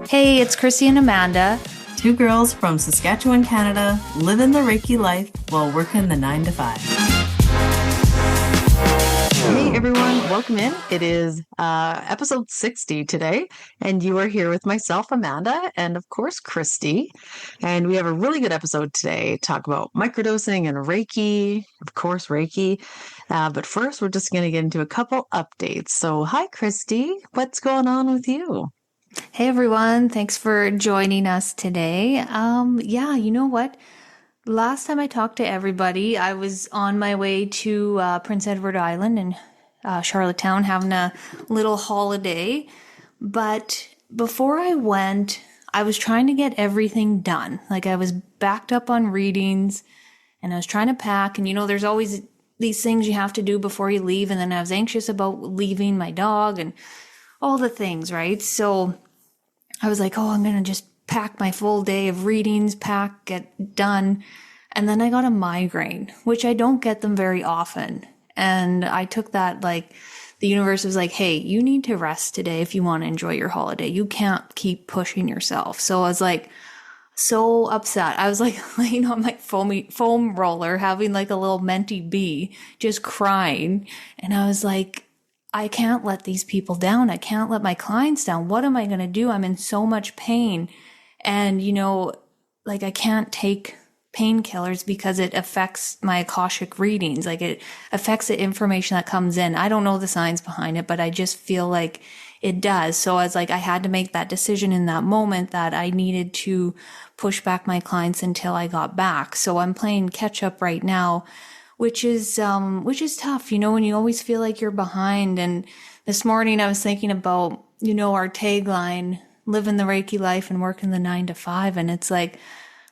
Hey, it's Christy and Amanda. Two girls from Saskatchewan, Canada, living the Reiki life while working the 9 to 5. Hey everyone, welcome in. It is episode 60 today, and you are here with myself, Amanda, and of course, Christy. And we have a really good episode today. Talk about microdosing and Reiki, of course, Reiki. But first, we're just going to get into a couple updates. So, hi, Christy. What's going on with you? Hey everyone, thanks for joining us today. You know what? Last time I talked to everybody, I was on my way to Prince Edward Island in Charlottetown having a little holiday. But before I went, I was trying to get everything done. Like I was backed up on readings and I was trying to pack. And there's always these things you have to do before you leave. And then I was anxious about leaving my dog and all the things, right? So I was like, I'm going to just pack my full day of readings, get done. And then I got a migraine, which I don't get them very often. And I took that like the universe was like, hey, you need to rest today if you want to enjoy your holiday. You can't keep pushing yourself. So I was like so upset. I was like laying on my foam roller, having like a little mentee bee, just crying. And I was like, I can't let these people down. I can't let my clients down. What am I going to do? I'm in so much pain. And, I can't take painkillers because it affects my Akashic readings. Like it affects the information that comes in. I don't know the science behind it, but I just feel like it does. So I was like, I had to make that decision in that moment that I needed to push back my clients until I got back. So I'm playing catch up right now, which is tough, when you always feel like you're behind. And this morning I was thinking about, our tagline, living the Reiki life and working the 9 to 5. And it's like,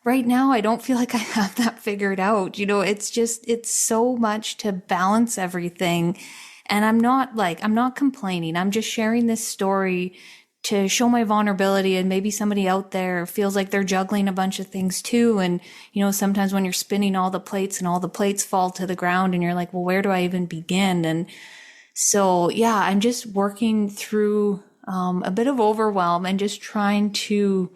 right now, I don't feel like I have that figured out. It's so much to balance everything. And I'm not complaining. I'm just sharing this story to show my vulnerability, and maybe somebody out there feels like they're juggling a bunch of things too. And, sometimes when you're spinning all the plates and all the plates fall to the ground and you're like, well, where do I even begin? And so, yeah, I'm just working through a bit of overwhelm and just trying to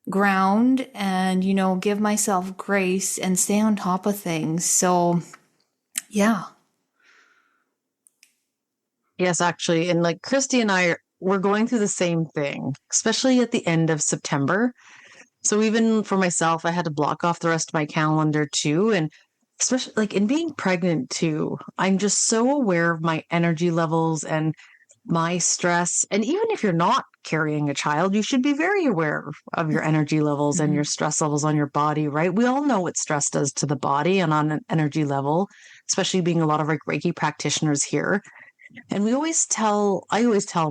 ground and, give myself grace and stay on top of things. So, yeah. Yes, actually. And like Christy and we're going through the same thing, especially at the end of September. So even for myself, I had to block off the rest of my calendar too. And especially like in being pregnant too, I'm just so aware of my energy levels and my stress. And even if you're not carrying a child, you should be very aware of your energy levels and your stress levels on your body, right? We all know what stress does to the body and on an energy level, especially being a lot of like Reiki practitioners here. And I always tell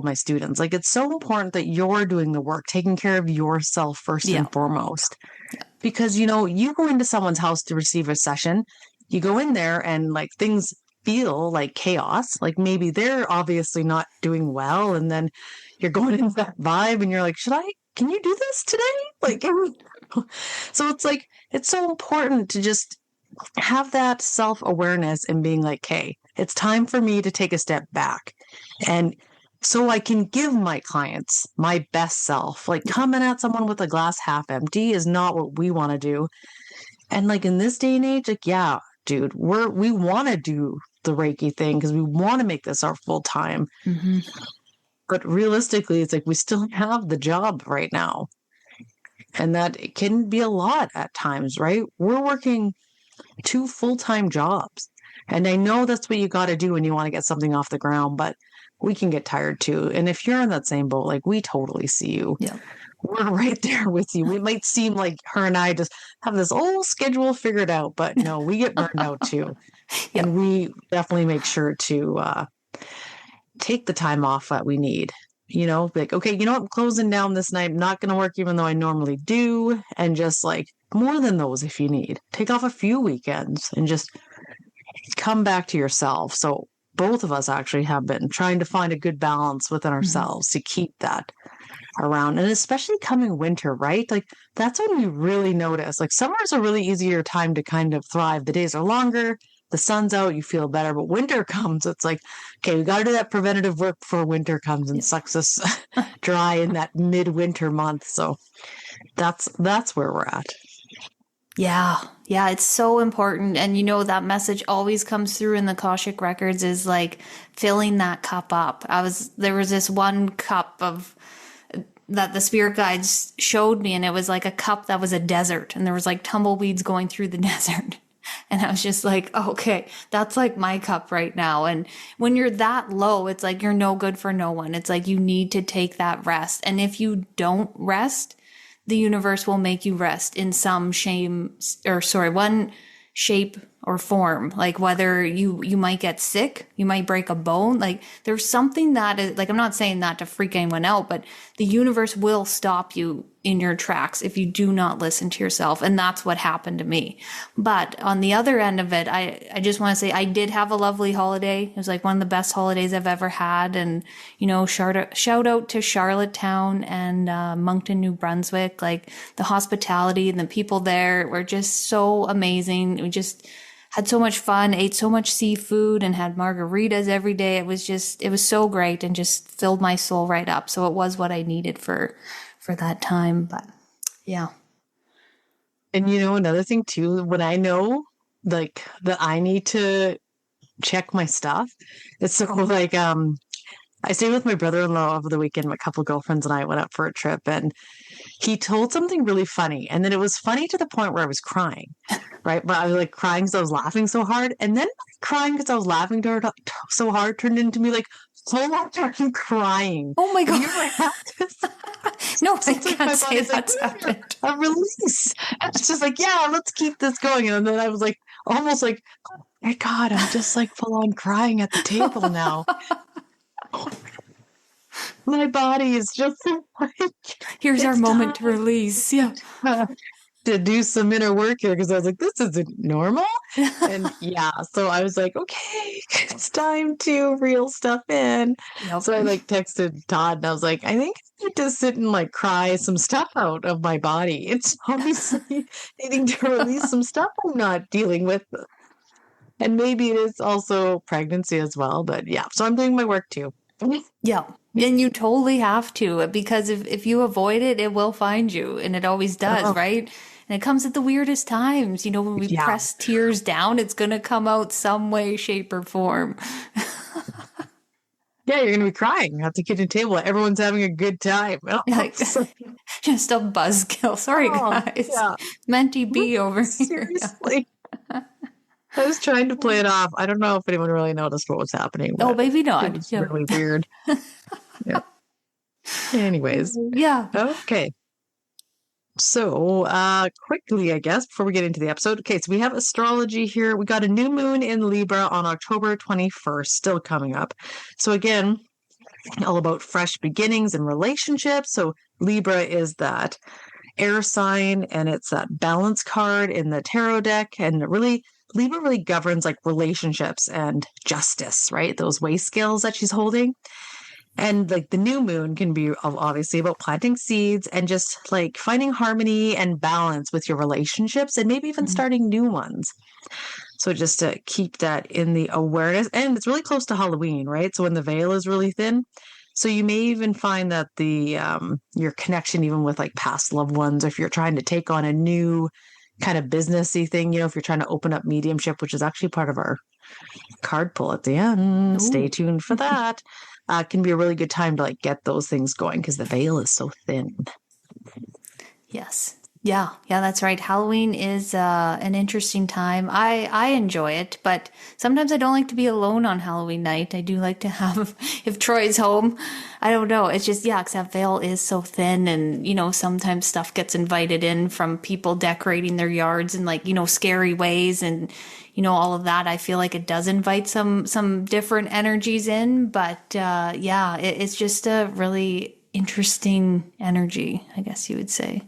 my students, like, it's so important that you're doing the work, taking care of yourself first and foremost. Because, you go into someone's house to receive a session, you go in there and like things feel like chaos. Like maybe they're obviously not doing well. And then you're going into that vibe and you're like, can you do this today? Like, so it's like, it's so important to just have that self-awareness and being like, hey, it's time for me to take a step back. And so I can give my clients my best self. Like coming at someone with a glass half empty is not what we want to do. And like in this day and age, like, yeah, dude, we want to do the Reiki thing because we want to make this our full time. Mm-hmm. But realistically, it's like we still have the job right now. And that it can be a lot at times, right? We're working 2 full-time jobs. And I know that's what you got to do when you want to get something off the ground, but we can get tired too. And if you're in that same boat, like we totally see you. Yeah. We're right there with you. It might seem like her and I just have this whole schedule figured out, but no, we get burned out too. Yep. And we definitely make sure to take the time off that we need. Like, okay, I'm closing down this night. I'm not going to work even though I normally do. And just like more than those if you need. Take off a few weekends and just come back to yourself. So both of us actually have been trying to find a good balance within ourselves to keep that around. And especially coming winter, right? Like that's when we really notice. Like summer is a really easier time to kind of thrive. The days are longer. the sun's out, you feel better. But winter comes, it's like, okay, we got to do that preventative work before winter comes and sucks us dry in that midwinter month. So that's where we're at. Yeah. Yeah. It's so important. And that message always comes through in the Akashic records is like filling that cup up. There was this one cup that the spirit guides showed me, and it was like a cup that was a desert, and there was like tumbleweeds going through the desert. And I was just like, oh, okay, that's like my cup right now. And when you're that low, it's like you're no good for no one. It's like you need to take that rest. And if you don't rest, the universe will make you rest in one shape or form. Like whether you might get sick, you might break a bone. Like there's something that is like, I'm not saying that to freak anyone out, but the universe will stop you in your tracks if you do not listen to yourself. And that's what happened to me. But on the other end of it, I just want to say I did have a lovely holiday. It was like one of the best holidays I've ever had. And, shout out to Charlottetown and Moncton, New Brunswick. Like the hospitality and the people there were just so amazing. We just had so much fun, ate so much seafood, and had margaritas every day. It was so great and just filled my soul right up. So it was what I needed for that time. But yeah. And another thing too, when I know like that I need to check my stuff, it's so like I stayed with my brother-in-law over the weekend. My couple girlfriends and I went up for a trip, and he told something really funny. And then it was funny to the point where I was crying, right? But I was like crying because I was laughing so hard. And then crying because I was laughing so hard turned into me like full on fucking crying. Oh my God. Have you ever had this? No, I can't say that's happened. A release. It's just like, yeah, let's keep this going. And then I was like, almost like, oh my God, I'm just like full on crying at the table now. My body is just like, here's our moment to release. Yeah. To do some inner work here, because I was like, this isn't normal. And yeah, so I was like, okay, it's time to reel stuff in. Yep. So I like texted Todd and I was like, I think I need to sit and like cry some stuff out of my body. It's obviously needing to release some stuff I'm not dealing with. And maybe it is also pregnancy as well. But yeah, so I'm doing my work too. Yeah. And you totally have to, because if you avoid it, it will find you. And it always does, right? And it comes at the weirdest times. When we press tears down, it's going to come out some way, shape, or form. Yeah, you're going to be crying at the kitchen table. Everyone's having a good time. Like, just a buzzkill. Sorry, guys. Yeah. Meant to be over Seriously. Here. I was trying to play it off. I don't know if anyone really noticed what was happening. Oh, maybe not. It was really weird. Yeah. Anyways. Yeah. Okay. So, quickly, I guess, before we get into the episode. Okay, so we have astrology here. We got a new moon in Libra on October 21st, still coming up. So again, all about fresh beginnings and relationships. So Libra is that air sign, and it's that balance card in the tarot deck. And Libra really governs like relationships and justice, right? Those weigh scales that she's holding. And like the new moon can be obviously about planting seeds and just like finding harmony and balance with your relationships, and maybe even starting new ones. So just to keep that in the awareness. And it's really close to Halloween, right? So when the veil is really thin. So you may even find that your connection even with like past loved ones, if you're trying to take on a new kind of businessy thing, if you're trying to open up mediumship, which is actually part of our card pull at the end. Ooh. Stay tuned for that. Can be a really good time to like get those things going because the veil is so thin. Yes. Yeah, that's right. Halloween is an interesting time. I enjoy it, but sometimes I don't like to be alone on Halloween night. I do like to have, if Troy's home, I don't know. It's just, because that veil is so thin, and, sometimes stuff gets invited in from people decorating their yards in like, scary ways, and, all of that. I feel like it does invite some different energies in, but it's just a really interesting energy, I guess you would say.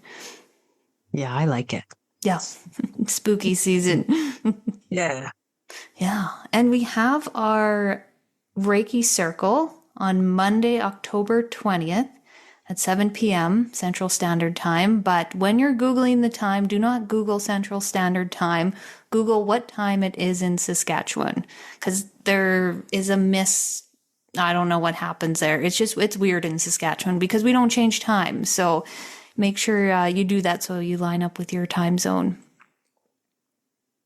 Yeah, I like it. Yeah. Spooky season. Yeah. Yeah. And we have our Reiki circle on Monday, October 20th. at 7 p.m. Central Standard Time. But when you're Googling the time, do not Google Central Standard Time. Google what time it is in Saskatchewan, because there is a I don't know what happens there. It's weird in Saskatchewan because we don't change time. So make sure you do that so you line up with your time zone.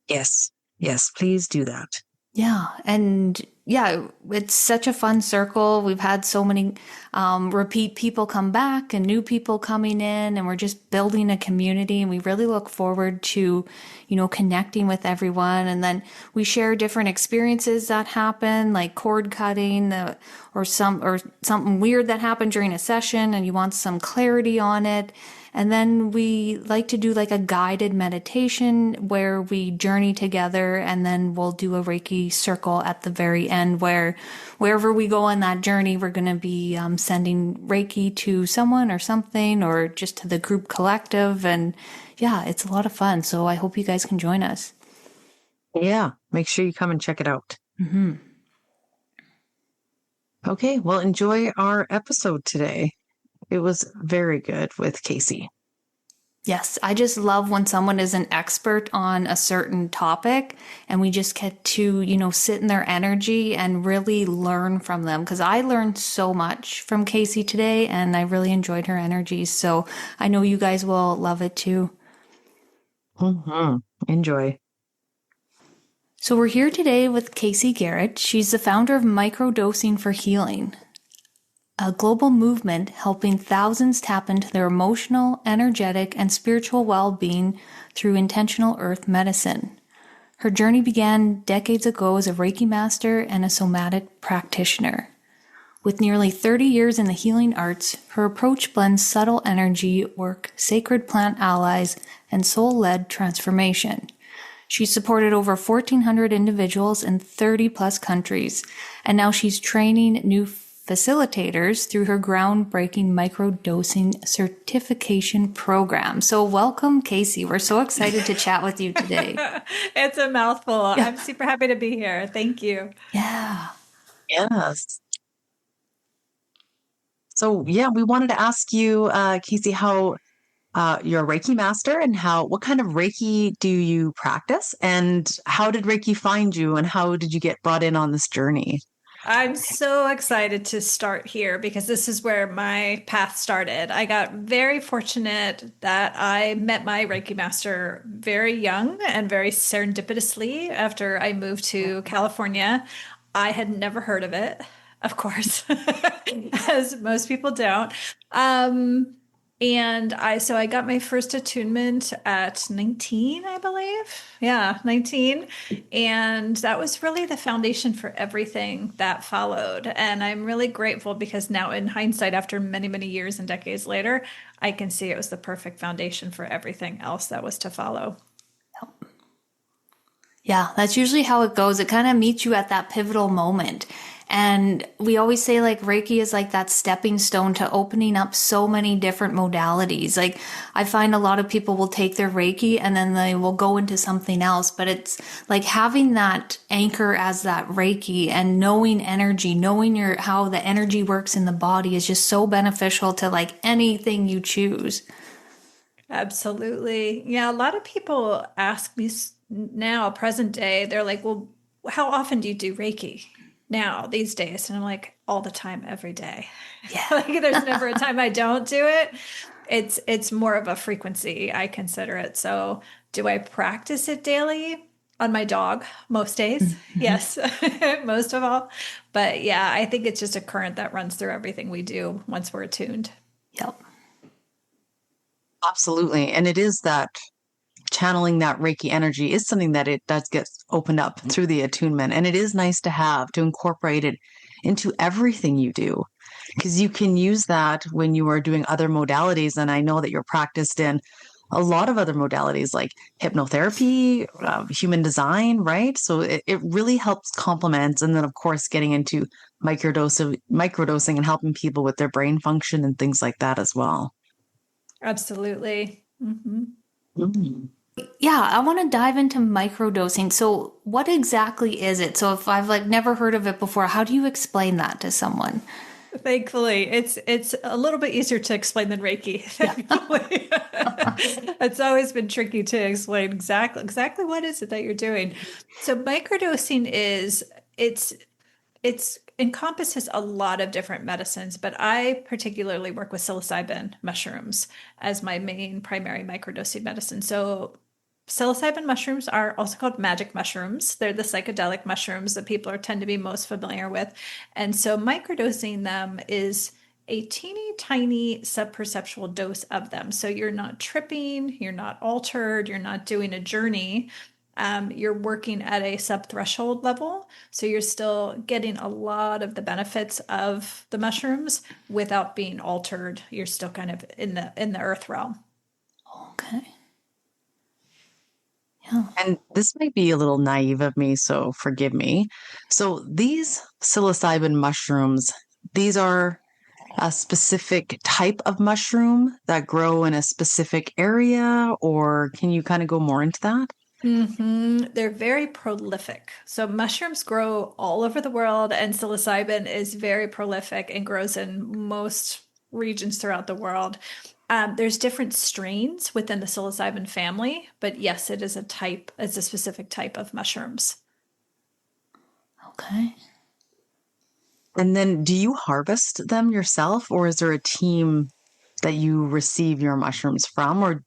Yes. Yes, please do that. Yeah. And yeah, it's such a fun circle. We've had so many repeat people come back and new people coming in, and we're just building a community. And we really look forward to, connecting with everyone. And then we share different experiences that happen, like cord cutting, or something weird that happened during a session, and you want some clarity on it. And then we like to do like a guided meditation where we journey together, and then we'll do a Reiki circle at the very end where wherever we go on that journey, we're going to be sending Reiki to someone or something, or just to the group collective. And yeah, it's a lot of fun. So I hope you guys can join us. Yeah, make sure you come and check it out. Mm-hmm. Okay, well, enjoy our episode today. It was very good with Kayse. Yes, I just love when someone is an expert on a certain topic and we just get to, sit in their energy and really learn from them. Because I learned so much from Kayse today and I really enjoyed her energy. So I know you guys will love it too. Mm-hmm. Enjoy. So we're here today with Kayse Gehret. She's the founder of Microdosing for Healing, a global movement helping thousands tap into their emotional, energetic, and spiritual well-being through intentional earth medicine. Her journey began decades ago as a Reiki Master and a somatic practitioner. With nearly 30 years in the healing arts, her approach blends subtle energy work, sacred plant allies, and soul-led transformation. She's supported over 1,400 individuals in 30-plus countries, and now she's training new facilitators through her groundbreaking Microdosing Certification Program. So welcome, Kayse. We're so excited to chat with you today. It's a mouthful. Yeah. I'm super happy to be here. Thank you. Yeah. Yes. So, we wanted to ask you, Kayse, how you're a Reiki Master, and what kind of Reiki do you practice, and how did Reiki find you, and how did you get brought in on this journey? I'm so excited to start here because this is where my path started. I got very fortunate that I met my Reiki Master very young and very serendipitously after I moved to California. I had never heard of it, of course, as most people don't. And I got my first attunement at 19, I believe. Yeah, 19. And that was really the foundation for everything that followed. And I'm really grateful because now in hindsight, after many, many years and decades later, I can see it was the perfect foundation for everything else that was to follow. Yeah, that's usually how it goes. It kind of meets you at that pivotal moment. And we always say like Reiki is like that stepping stone to opening up so many different modalities. Like I find a lot of people will take their Reiki and then they will go into something else, but it's like having that anchor as that Reiki and knowing energy, knowing how the energy works in the body is just so beneficial to like anything you choose. Absolutely. Yeah, a lot of people ask me now, present day, they're like, well, how often do you do Reiki now these days? And I'm like, all the time, every day. Yeah. Like there's never a time I don't do it. It's more of a frequency, I consider it. So do I practice it daily? On my dog most days? Mm-hmm. Yes, most of all. But yeah, I think it's just a current that runs through everything we do once we're attuned. Yep. Absolutely. And it is that channeling that Reiki energy is something that it does get opened up through the attunement. And it is nice to incorporate it into everything you do, because you can use that when you are doing other modalities. And I know that you're practiced in a lot of other modalities like hypnotherapy, human design, right? So it really helps complement. And then, of course, getting into microdosing and helping people with their brain function and things like that as well. Absolutely. Mm-hmm. Mm-hmm. Yeah, I want to dive into microdosing. So what exactly is it? So if I've never heard of it before, how do you explain that to someone? Thankfully, it's a little bit easier to explain than Reiki. Thankfully. It's always been tricky to explain exactly what is it that you're doing. So microdosing is it's encompasses a lot of different medicines, but I particularly work with psilocybin mushrooms as my main primary microdosing medicine. So psilocybin mushrooms are also called magic mushrooms. They're the psychedelic mushrooms that people tend to be most familiar with. And so microdosing them is a teeny tiny subperceptual dose of them. So you're not tripping, you're not altered, you're not doing a journey. You're working at a subthreshold level. So you're still getting a lot of the benefits of the mushrooms without being altered. You're still kind of in the earth realm. Okay. Yeah. And this might be a little naive of me, so forgive me. So these psilocybin mushrooms, these are a specific type of mushroom that grow in a specific area, or can you kind of go more into that? They're very prolific. So mushrooms grow all over the world, and psilocybin is very prolific and grows in most regions throughout the world. There's different strains within the psilocybin family, but yes, it's a specific type of mushrooms. Okay. And then do you harvest them yourself, or is there a team that you receive your mushrooms from, or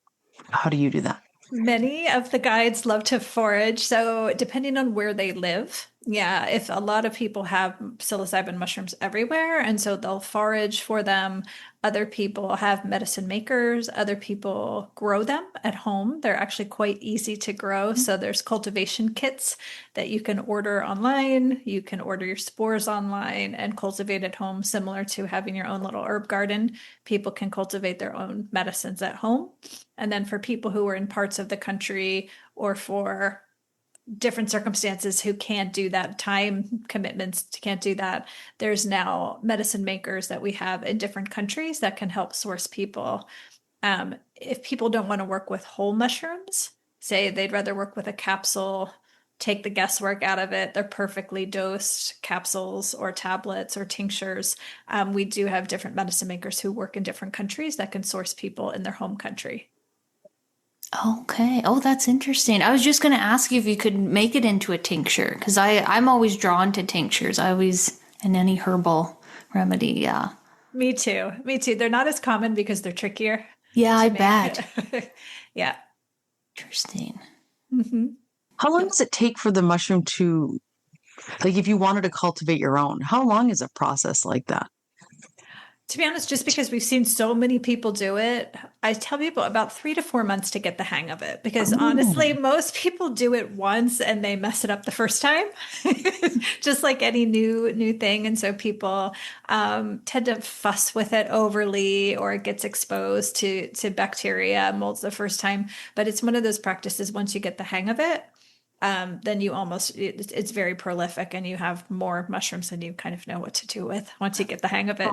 how do you do that? Many of the guides love to forage. So, depending on where they live, yeah, if a lot of people have psilocybin mushrooms everywhere, and so they'll forage for them. Other people have medicine makers, other people grow them at home. They're actually quite easy to grow. So, there's cultivation kits that you can order online. You can order your spores online and cultivate at home, similar to having your own little herb garden. People can cultivate their own medicines at home. And then for people who are in parts of the country or for different circumstances who can't do that, time commitments can't do that, there's now medicine makers that we have in different countries that can help source people. If people don't want to work with whole mushrooms, say they'd rather work with a capsule, take the guesswork out of it, they're perfectly dosed capsules or tablets or tinctures. We do have different medicine makers who work in different countries that can source people in their home country. Okay. Oh, that's interesting. I was just going to ask you if you could make it into a tincture because I'm always drawn to tinctures. I always, and any herbal remedy. Yeah. Me too. Me too. They're not as common because they're trickier Yeah, I to bet. make. Yeah. Interesting. How long does it take for the mushroom to, like, if you wanted to cultivate your own, how long is a process like that? To be honest, just because we've seen so many people do it, I tell people about 3 to 4 months to get the hang of it. Because honestly, Oh, most people do it once and they mess it up the first time, just like any new thing. And so people tend to fuss with it overly, or it gets exposed to bacteria, molds the first time. But it's one of those practices. Once you get the hang of it, then it's very prolific, and you have more mushrooms than you kind of know what to do with once you get the hang of it.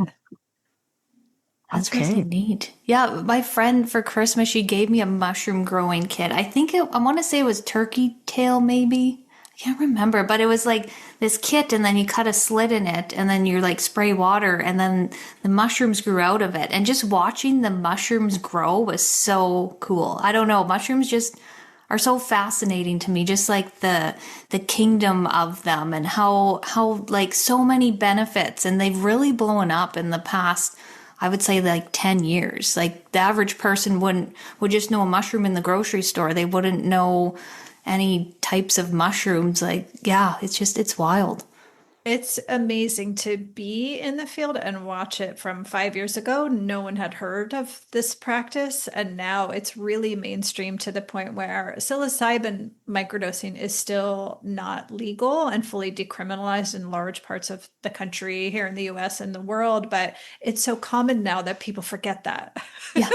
That's really okay. neat. Yeah, my friend for Christmas, she gave me a mushroom growing kit. I want to say it was turkey tail, maybe. I can't remember, but it was like this kit, and then you cut a slit in it, and then you like spray water, and then the mushrooms grew out of it. And just watching the mushrooms grow was so cool. I don't know, mushrooms just are so fascinating to me, just like the kingdom of them and how like so many benefits, and they've really blown up in the past, I would say like 10 years. Like the average person would just know a mushroom in the grocery store. They wouldn't know any types of mushrooms. Like, yeah, it's wild. It's amazing to be in the field and watch it. From 5 years ago, no one had heard of this practice. And now it's really mainstream to the point where psilocybin microdosing is still not legal and fully decriminalized in large parts of the country here in the US and the world. But it's so common now that people forget that. Yeah.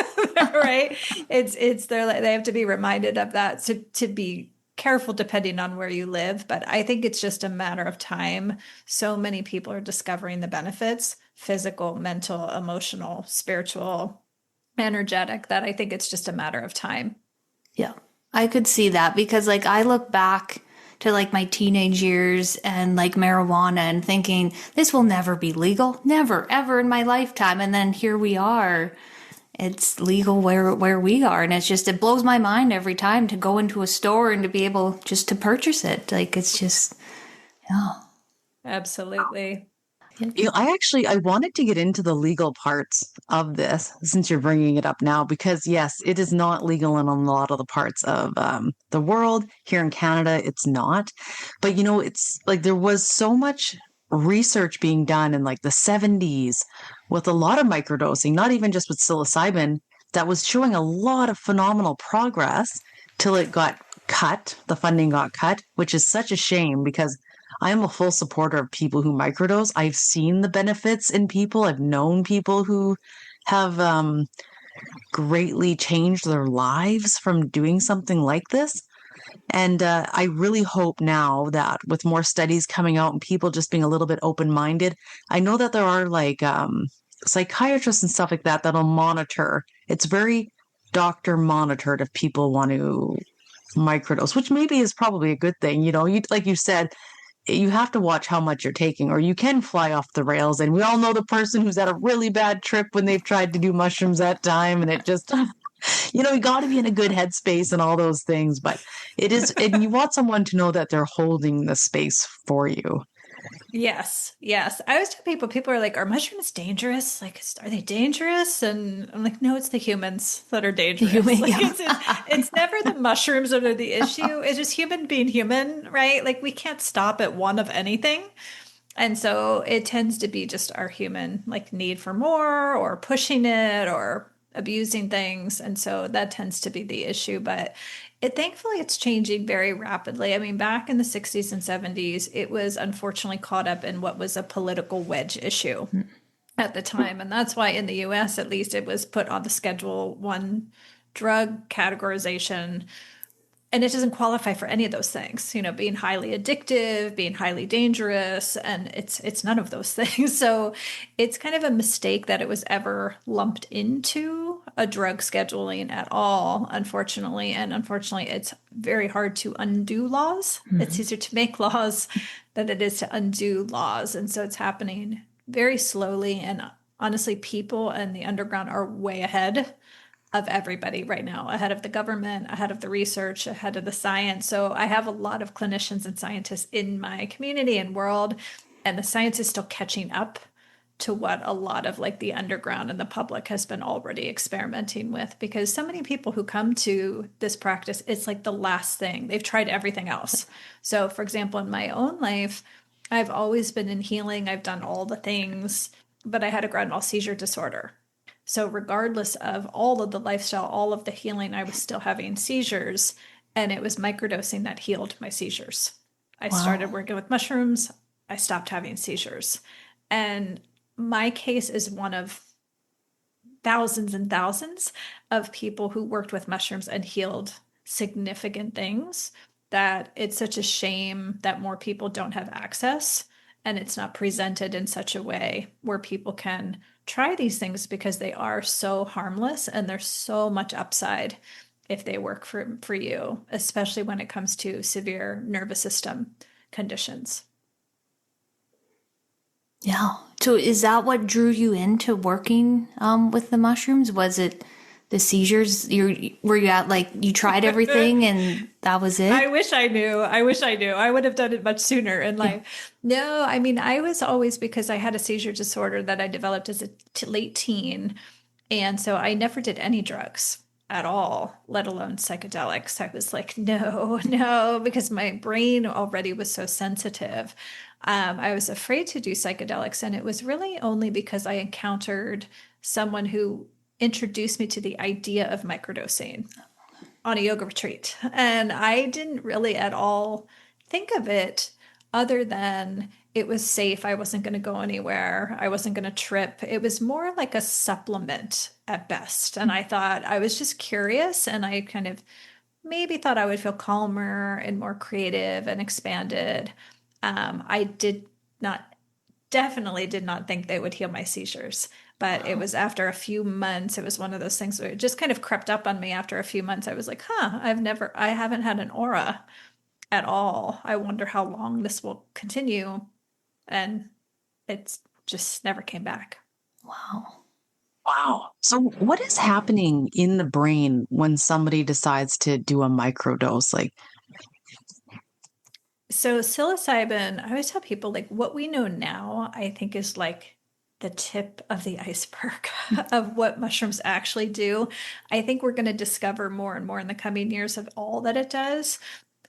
Right? They have to be reminded of that to be careful depending on where you live, but I think it's just a matter of time. So many people are discovering the benefits, physical, mental, emotional, spiritual, energetic, that I think it's just a matter of time. Yeah. I could see that because like I look back to like my teenage years and like marijuana and thinking this will never be legal, never, ever in my lifetime. And then here we are. It's legal where we are. And it blows my mind every time to go into a store and to be able just to purchase it. Like, it's just, yeah. Absolutely. I wanted to get into the legal parts of this since you're bringing it up now, because yes, it is not legal in a lot of the parts of the world. Here in Canada, it's not. But it's like there was so much research being done in like the 70s with a lot of microdosing, not even just with psilocybin, that was showing a lot of phenomenal progress till it got cut. The funding got cut, which is such a shame because I am a full supporter of people who microdose. I've seen the benefits in people. I've known people who have greatly changed their lives from doing something like this. And I really hope now that with more studies coming out and people just being a little bit open-minded, I know that there are like psychiatrists and stuff like that that'll monitor. It's very doctor monitored if people want to microdose, which maybe is probably a good thing. Like you said, you have to watch how much you're taking, or you can fly off the rails. And we all know the person who's had a really bad trip when they've tried to do mushrooms that time, and it just, you got to be in a good headspace and all those things. But it is, and you want someone to know that they're holding the space for you. Yes, yes. I always tell people are like, are mushrooms dangerous? Like, are they dangerous? And I'm like, no, it's the humans that are dangerous. Like, it's never the mushrooms that are the issue. It's just human being human, right? Like, we can't stop at one of anything. And so it tends to be just our human like need for more or pushing it or abusing things. And so that tends to be the issue. But thankfully it's changing very rapidly. I mean, back in the 60s and 70s, it was unfortunately caught up in what was a political wedge issue at the time. And that's why in the US, at least, it was put on the Schedule 1 drug categorization, and it doesn't qualify for any of those things, being highly addictive, being highly dangerous, and it's none of those things. So it's kind of a mistake that it was ever lumped into a drug scheduling at all, unfortunately. And unfortunately, it's very hard to undo laws. Mm-hmm. It's easier to make laws than it is to undo laws. And so it's happening very slowly. And honestly, people in the underground are way ahead of everybody right now, ahead of the government, ahead of the research, ahead of the science. So I have a lot of clinicians and scientists in my community and world, and the science is still catching up to what a lot of like the underground and the public has been already experimenting with, because so many people who come to this practice, it's like the last thing. They've tried everything else. So for example, in my own life, I've always been in healing. I've done all the things, but I had a grand mal seizure disorder. So regardless of all of the lifestyle, all of the healing, I was still having seizures, and it was microdosing that healed my seizures. I started working with mushrooms. I stopped having seizures. And my case is one of thousands and thousands of people who worked with mushrooms and healed significant things, that it's such a shame that more people don't have access, and it's not presented in such a way where people can try these things, because they are so harmless and there's so much upside if they work for you, especially when it comes to severe nervous system conditions. Yeah. So is that what drew you into working with the mushrooms? Was it the seizures? Were you at like, you tried everything and that was it? I wish I knew. I would have done it much sooner in life. Yeah. No, I mean, I was always, because I had a seizure disorder that I developed as a late teen. And so I never did any drugs at all, let alone psychedelics. I was like, no, because my brain already was so sensitive. I was afraid to do psychedelics. And it was really only because I encountered someone who introduced me to the idea of microdosing on a yoga retreat. And I didn't really at all think of it other than it was safe. I wasn't going to go anywhere. I wasn't going to trip. It was more like a supplement at best. And I thought, I was just curious, and I kind of maybe thought I would feel calmer and more creative and expanded. I definitely did not think they would heal my seizures. But it was after a few months, it was one of those things where it just kind of crept up on me after a few months. I was like, I haven't had an aura at all. I wonder how long this will continue. And it's just never came back. Wow. Wow. So what is happening in the brain when somebody decides to do a microdose? Like, So psilocybin, I always tell people like what we know now, I think is like the tip of the iceberg of what mushrooms actually do. I think we're going to discover more and more in the coming years of all that it does.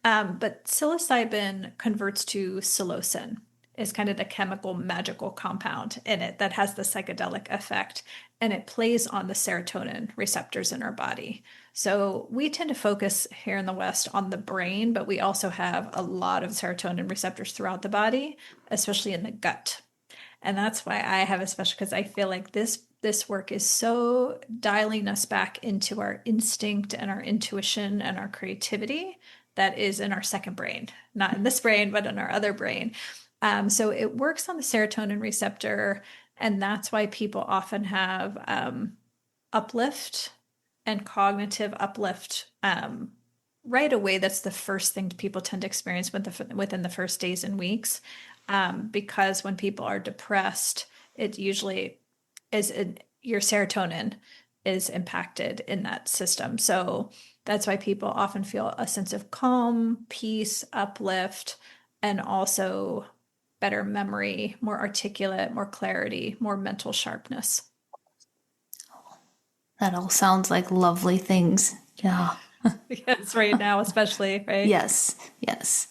But psilocybin converts to psilocin, is kind of the chemical magical compound in it that has the psychedelic effect, and it plays on the serotonin receptors in our body. So we tend to focus here in the West on the brain, but we also have a lot of serotonin receptors throughout the body, especially in the gut. And that's why I have a special, because I feel like this work is so dialing us back into our instinct and our intuition and our creativity that is in our second brain, not in this brain, but in our other brain. So it works on the serotonin receptor, and that's why people often have uplift and cognitive uplift right away. That's the first thing people tend to experience within the first days and weeks, because when people are depressed, it usually your serotonin is impacted in that system. So that's why people often feel a sense of calm, peace, uplift, and also better memory, more articulate, more clarity, more mental sharpness. That all sounds like lovely things. Yeah. Yes, right now, especially, right? Yes. Yes.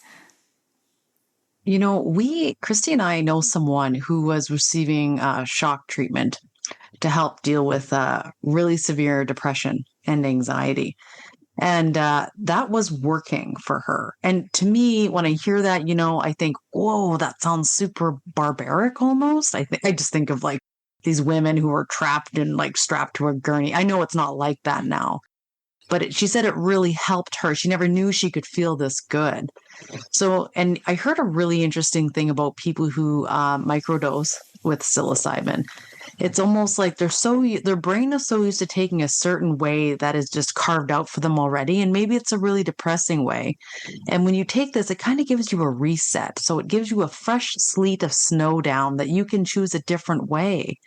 Christy and I know someone who was receiving shock treatment to help deal with really severe depression and anxiety. And that was working for her. And to me, when I hear that, I think, whoa, that sounds super barbaric almost. I just think of like these women who are trapped and like strapped to a gurney. I know it's not like that now, but she said it really helped her. She never knew she could feel this good. So, and I heard a really interesting thing about people who microdose with psilocybin. It's almost like their brain is so used to taking a certain way that is just carved out for them already. And maybe it's a really depressing way. And when you take this, it kind of gives you a reset. So it gives you a fresh sleet of snow down that you can choose a different way.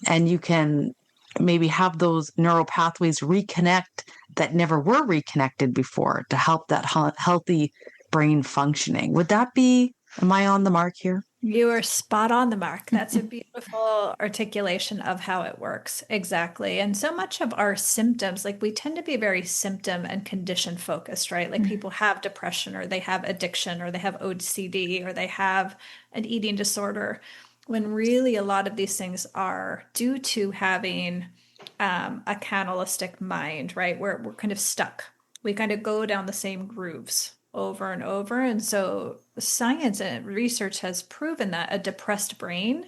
And you can maybe have those neural pathways reconnect that never were reconnected before to help that healthy brain functioning. Am I on the mark here? You are spot on the mark. That's a beautiful articulation of how it works. Exactly. And so much of our symptoms, like we tend to be very symptom and condition focused, right? Like people have depression or they have addiction or they have OCD or they have an eating disorder, when really a lot of these things are due to having a canalistic mind, right? We're kind of stuck. We kind of go down the same grooves over and over. And so science and research has proven that a depressed brain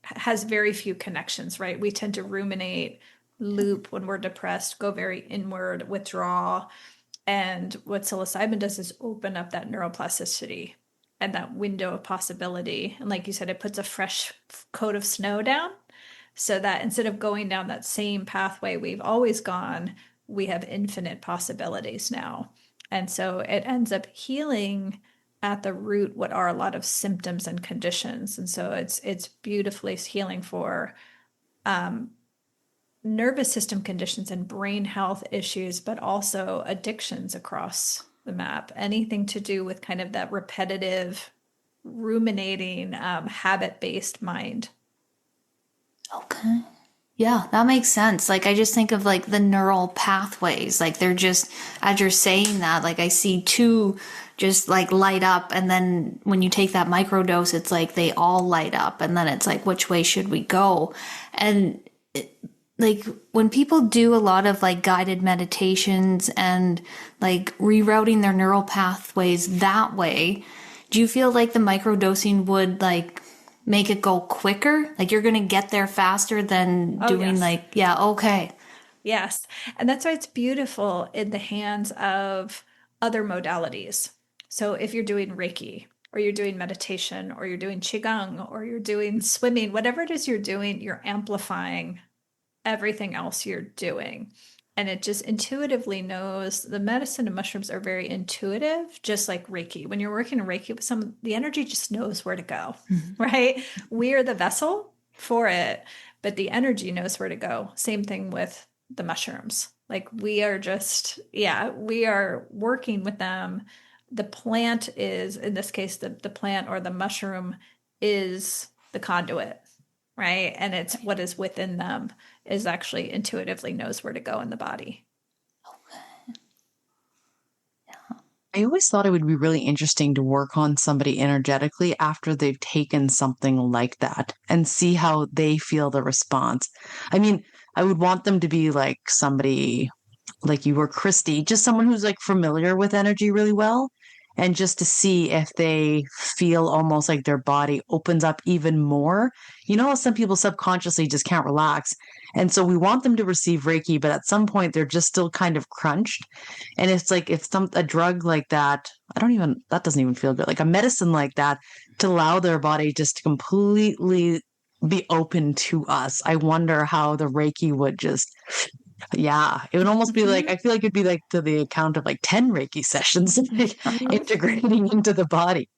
has very few connections, right? We tend to ruminate, loop when we're depressed, go very inward, withdraw. And what psilocybin does is open up that neuroplasticity and that window of possibility. And like you said, it puts a fresh coat of snow down so that instead of going down that same pathway we've always gone, we have infinite possibilities now. And so it ends up healing at the root what are a lot of symptoms and conditions. And so it's beautifully healing for nervous system conditions and brain health issues, but also addictions across the map. Anything to do with kind of that repetitive, ruminating, habit-based mind. Okay. Yeah, that makes sense. Like, I just think of like the neural pathways. Like, they're just, as you're saying that, like, I see two just like light up. And then when you take that microdose, it's like they all light up. And then it's like, which way should we go? And like, when people do a lot of like guided meditations and like rerouting their neural pathways that way, do you feel like the microdosing would like make it go quicker? Like you're going to get there faster than doing yes. like, yeah, okay. Yes. And that's why it's beautiful in the hands of other modalities. So if you're doing Reiki or you're doing meditation or you're doing Qigong or you're doing swimming, whatever it is you're doing, you're amplifying everything else you're doing. and it just intuitively knows. The medicine and mushrooms are very intuitive, just like Reiki. When you're working in Reiki with some, the energy just knows where to go, right? We are the vessel for it, but the energy knows where to go. Same thing with the mushrooms. Like we are just, yeah, we are working with them. The plant is, in this case, the plant or the mushroom is the conduit, right? And it's what is within them is actually intuitively knows where to go in the body. I always thought it would be really interesting to work on somebody energetically after they've taken something like that and see how they feel the response. I mean, I would want them to be like somebody like you or Christy, just someone who's like familiar with energy really well. And just to see if they feel almost like their body opens up even more. You know how some people subconsciously just can't relax. And so we want them to receive Reiki, but at some point they're just still kind of crunched. And it's like if a drug like that, that doesn't even feel good. Like a medicine like that, to allow their body just to completely be open to us. I wonder how the Reiki would just, yeah, it would almost be like, I feel like it'd be like to the account of like 10 Reiki sessions integrating into the body.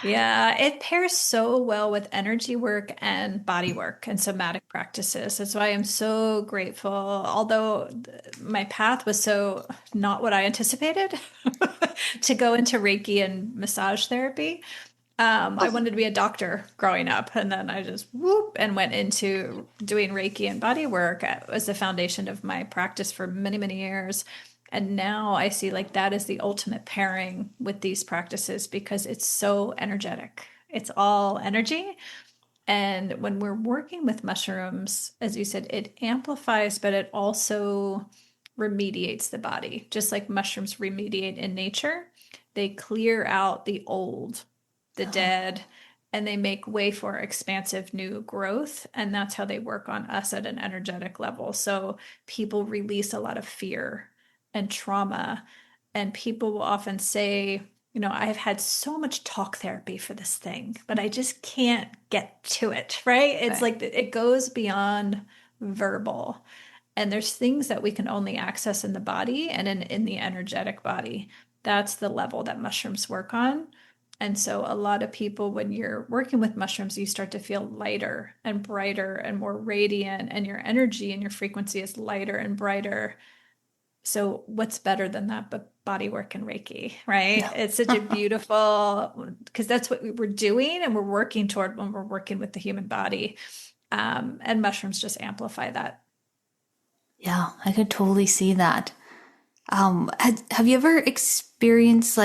Yeah, it pairs so well with energy work and body work and somatic practices. That's why I'm so grateful. Although my path was so not what I anticipated to go into Reiki and massage therapy. I wanted to be a doctor growing up, and then I just whoop and went into doing Reiki and body work as the foundation of my practice for many, many years. And now I see like that is the ultimate pairing with these practices because it's so energetic. It's all energy. And when we're working with mushrooms, as you said, it amplifies, but it also remediates the body, just like mushrooms remediate in nature. They clear out the old, the dead, and they make way for expansive new growth. And that's how they work on us at an energetic level. So people release a lot of fear and trauma. And people will often say, you know, I've had so much talk therapy for this thing, but I just can't get to it, right? It's like it goes beyond verbal. And there's things that we can only access in the body and in the energetic body. That's the level that mushrooms work on. And so a lot of people, when you're working with mushrooms, you start to feel lighter and brighter and more radiant, and your energy and your frequency is lighter and brighter. So what's better than that but body work and Reiki, right? Yeah. It's such a beautiful, because that's what we were doing and we're working toward when we're working with the human body. And mushrooms just amplify that. Yeah, I could totally see that. Have you ever experienced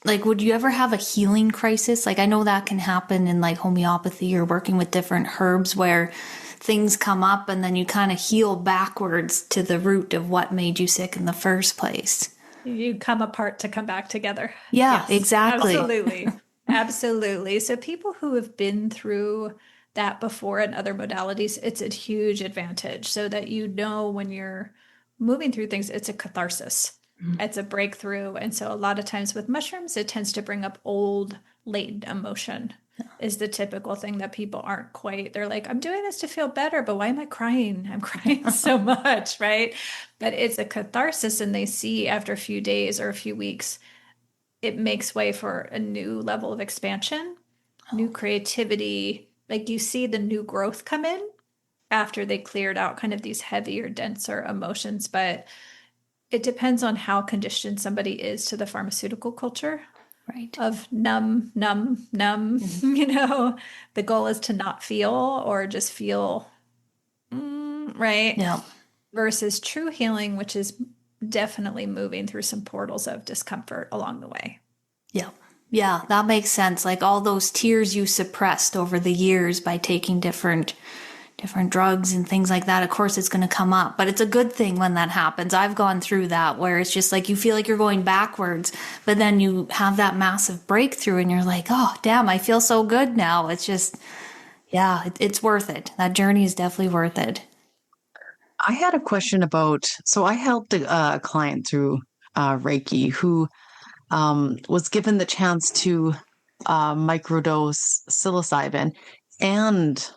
would you ever have a healing crisis? Like I know that can happen in like homeopathy or working with different herbs where things come up and then you kind of heal backwards to the root of what made you sick in the first place. You come apart to come back together. Yeah, yes, exactly. Absolutely. Absolutely. So people who have been through that before in other modalities, it's a huge advantage so that you know when you're moving through things, it's a catharsis. It's a breakthrough. And so a lot of times with mushrooms, it tends to bring up old latent emotion is the typical thing that people aren't quite, they're like, I'm doing this to feel better, but why am I crying? I'm crying so much, right? But it's a catharsis, and they see after a few days or a few weeks, it makes way for a new level of expansion, new creativity. Like you see the new growth come in after they cleared out kind of these heavier, denser emotions. But it depends on how conditioned somebody is to the pharmaceutical culture. Right. Of numb. You know, the goal is to not feel or just feel, right? Yeah. Versus true healing, which is definitely moving through some portals of discomfort along the way. Yeah. Yeah, that makes sense. Like all those tears you suppressed over the years by taking different drugs and things like that, of course it's going to come up, but it's a good thing when that happens. I've gone through that where it's just like you feel like you're going backwards, but then you have that massive breakthrough and you're like, oh damn, I feel so good now. It's just, yeah, it's worth it. That journey is definitely worth it. I had a question so I helped a client through Reiki who was given the chance to microdose psilocybin and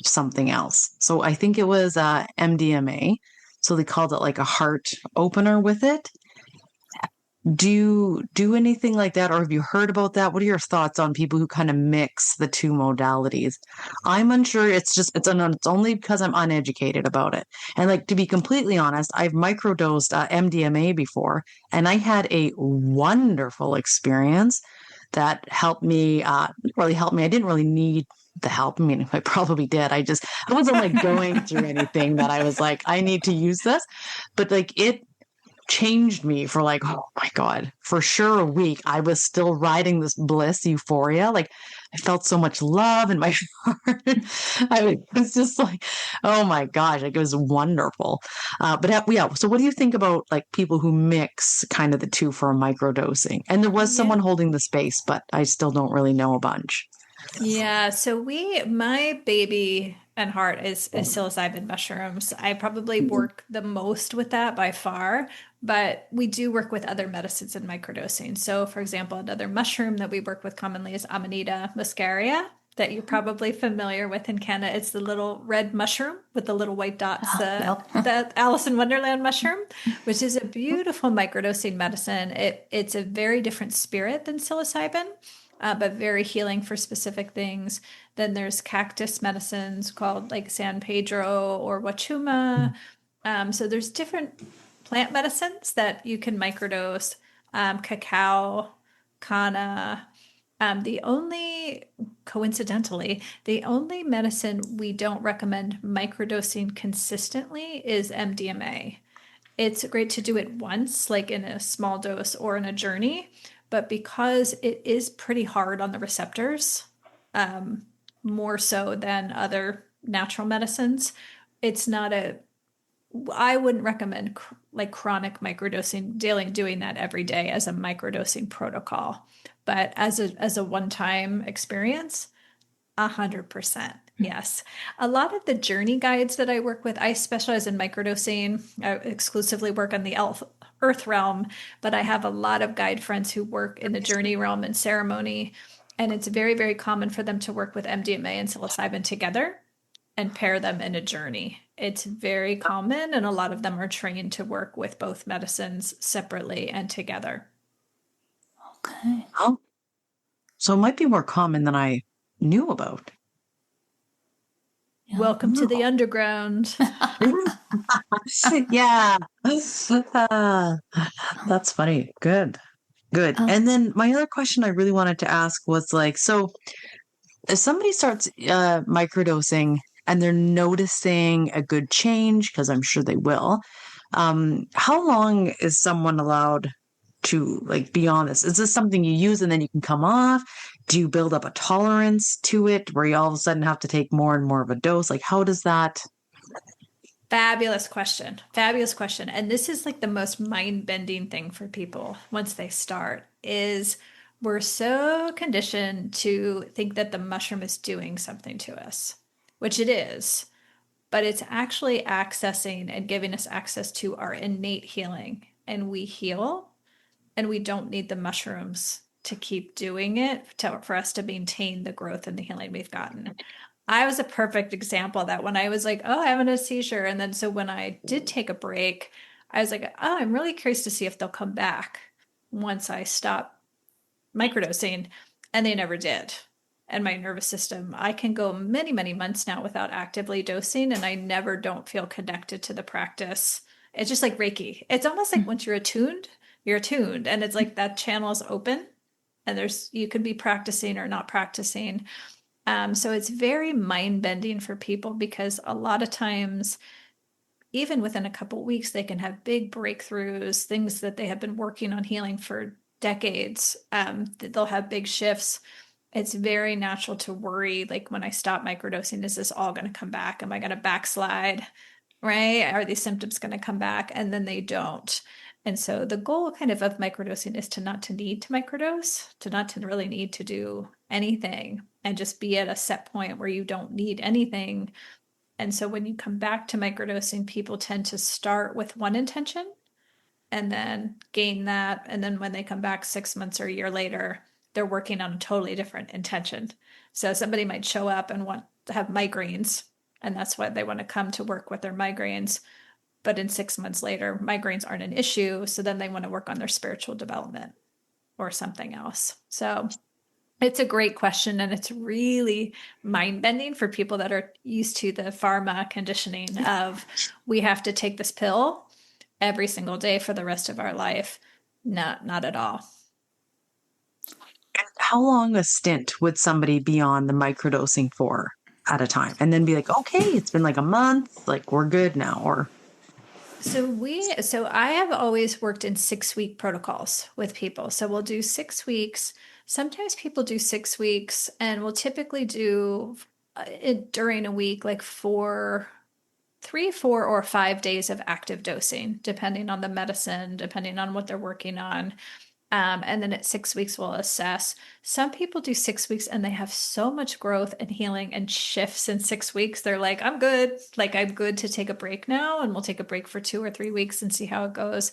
something else. So I think it was MDMA. So they called it like a heart opener with it. Do you do anything like that, or have you heard about that? What are your thoughts on people who kind of mix the two modalities? I'm unsure. It's only because I'm uneducated about it. And like to be completely honest, I've microdosed MDMA before, and I had a wonderful experience that helped me. Really helped me. I didn't really need the help. I mean, I probably did. I wasn't like going through anything that I was like, I need to use this, but like it changed me for like, oh my God, for sure a week. I was still riding this bliss euphoria. Like I felt so much love in my heart. I was just like, oh my gosh, like it was wonderful. Yeah. So what do you think about like people who mix kind of the two for a microdosing? And there was Yeah. someone holding the space, but I still don't really know a bunch. Yeah, so my baby and heart is psilocybin mushrooms. I probably work the most with that by far, but we do work with other medicines in microdosing. So, for example, another mushroom that we work with commonly is Amanita muscaria, that you're probably familiar with in Canada. It's the little red mushroom with the little white dots, Yep. the Alice in Wonderland mushroom, which is a beautiful microdosing medicine. It's a very different spirit than psilocybin, but very healing for specific things. Then there's cactus medicines called like San Pedro or Wachuma. So there's different plant medicines that you can microdose. Cacao, canna. Coincidentally, the only medicine we don't recommend microdosing consistently is MDMA. It's great to do it once, like in a small dose or in a journey, but because it is pretty hard on the receptors, more so than other natural medicines, it's not a, I wouldn't recommend like chronic microdosing, daily doing that every day as a microdosing protocol. But as a one-time experience, 100%. Yes. A lot of the journey guides that I work with, I specialize in microdosing. I exclusively work on the earth realm, but I have a lot of guide friends who work in the journey realm and ceremony. And it's very, very common for them to work with MDMA and psilocybin together and pair them in a journey. It's very common, and a lot of them are trained to work with both medicines separately and together. Okay. Oh, so it might be more common than I knew about. Yeah. Welcome to the underground. Yeah. Ah, that's funny. Good. Good. Uh, And then my other question I really wanted to ask was like, so if somebody starts microdosing and they're noticing a good change, because I'm sure they will, how long is someone allowed to like be on this? Is this something you use and then you can come off? Do you build up a tolerance to it where you all of a sudden have to take more and more of a dose? Like, how does that? Fabulous question. Fabulous question. And this is like the most mind-bending thing for people once they start is we're so conditioned to think that the mushroom is doing something to us, which it is, but it's actually accessing and giving us access to our innate healing. And we heal, and we don't need the mushrooms to keep doing it for us to maintain the growth and the healing we've gotten. I was a perfect example of that when I was like, oh, I'm having a seizure. And then so when I did take a break, I was like, oh, I'm really curious to see if they'll come back once I stop microdosing. And they never did. And my nervous system, I can go many, many months now without actively dosing, and I never don't feel connected to the practice. It's just like Reiki. It's almost like once you're attuned, and it's like that channel is open, and you could be practicing or not practicing. So it's very mind bending for people because a lot of times, even within a couple weeks, they can have big breakthroughs, things that they have been working on healing for decades. They'll have big shifts. It's very natural to worry, like when I stop microdosing, is this all going to come back? Am I going to backslide? Right? Are these symptoms going to come back? And then they don't. And so the goal kind of microdosing is to not to need to microdose, to not to really need to do anything and just be at a set point where you don't need anything. And so when you come back to microdosing, people tend to start with one intention and then gain that. And then when they come back 6 months or a year later, they're working on a totally different intention. So somebody might show up and want to have migraines, and that's why they want to come to work with their migraines. but in 6 months later, migraines aren't an issue. So then they want to work on their spiritual development or something else. So it's a great question, and it's really mind-bending for people that are used to the pharma conditioning of we have to take this pill every single day for the rest of our life. Not at all. How long a stint would somebody be on the microdosing for at a time? And then be like, okay, it's been like a month, like we're good now, or So I have always worked in 6-week protocols with people. So we'll do 6 weeks. Sometimes people do 6 weeks, and we'll typically do it during a week, like 3, 4, or 5 days of active dosing, depending on the medicine, depending on what they're working on. And then at 6 weeks, we'll assess. Some people do 6 weeks and they have so much growth and healing and shifts in 6 weeks. They're like, I'm good. Like, I'm good to take a break now. And we'll take a break for 2 or 3 weeks and see how it goes.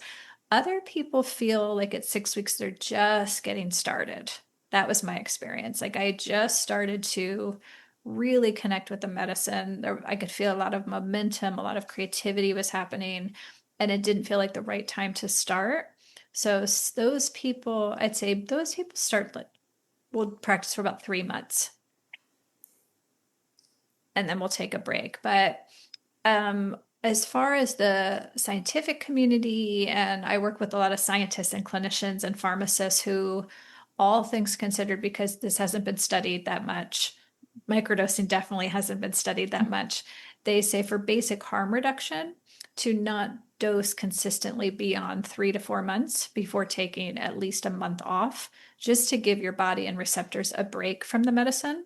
Other people feel like at 6 weeks, they're just getting started. That was my experience. Like, I just started to really connect with the medicine. I could feel a lot of momentum, a lot of creativity was happening, and it didn't feel like the right time to start. So those people, I'd say those people we'll practice for about 3 months, and then we'll take a break. But as far as the scientific community, and I work with a lot of scientists and clinicians and pharmacists who, all things considered, because this hasn't been studied that much, microdosing definitely hasn't been studied that much. They say for basic harm reduction, to not dose consistently beyond 3 to 4 months before taking at least a month off, just to give your body and receptors a break from the medicine.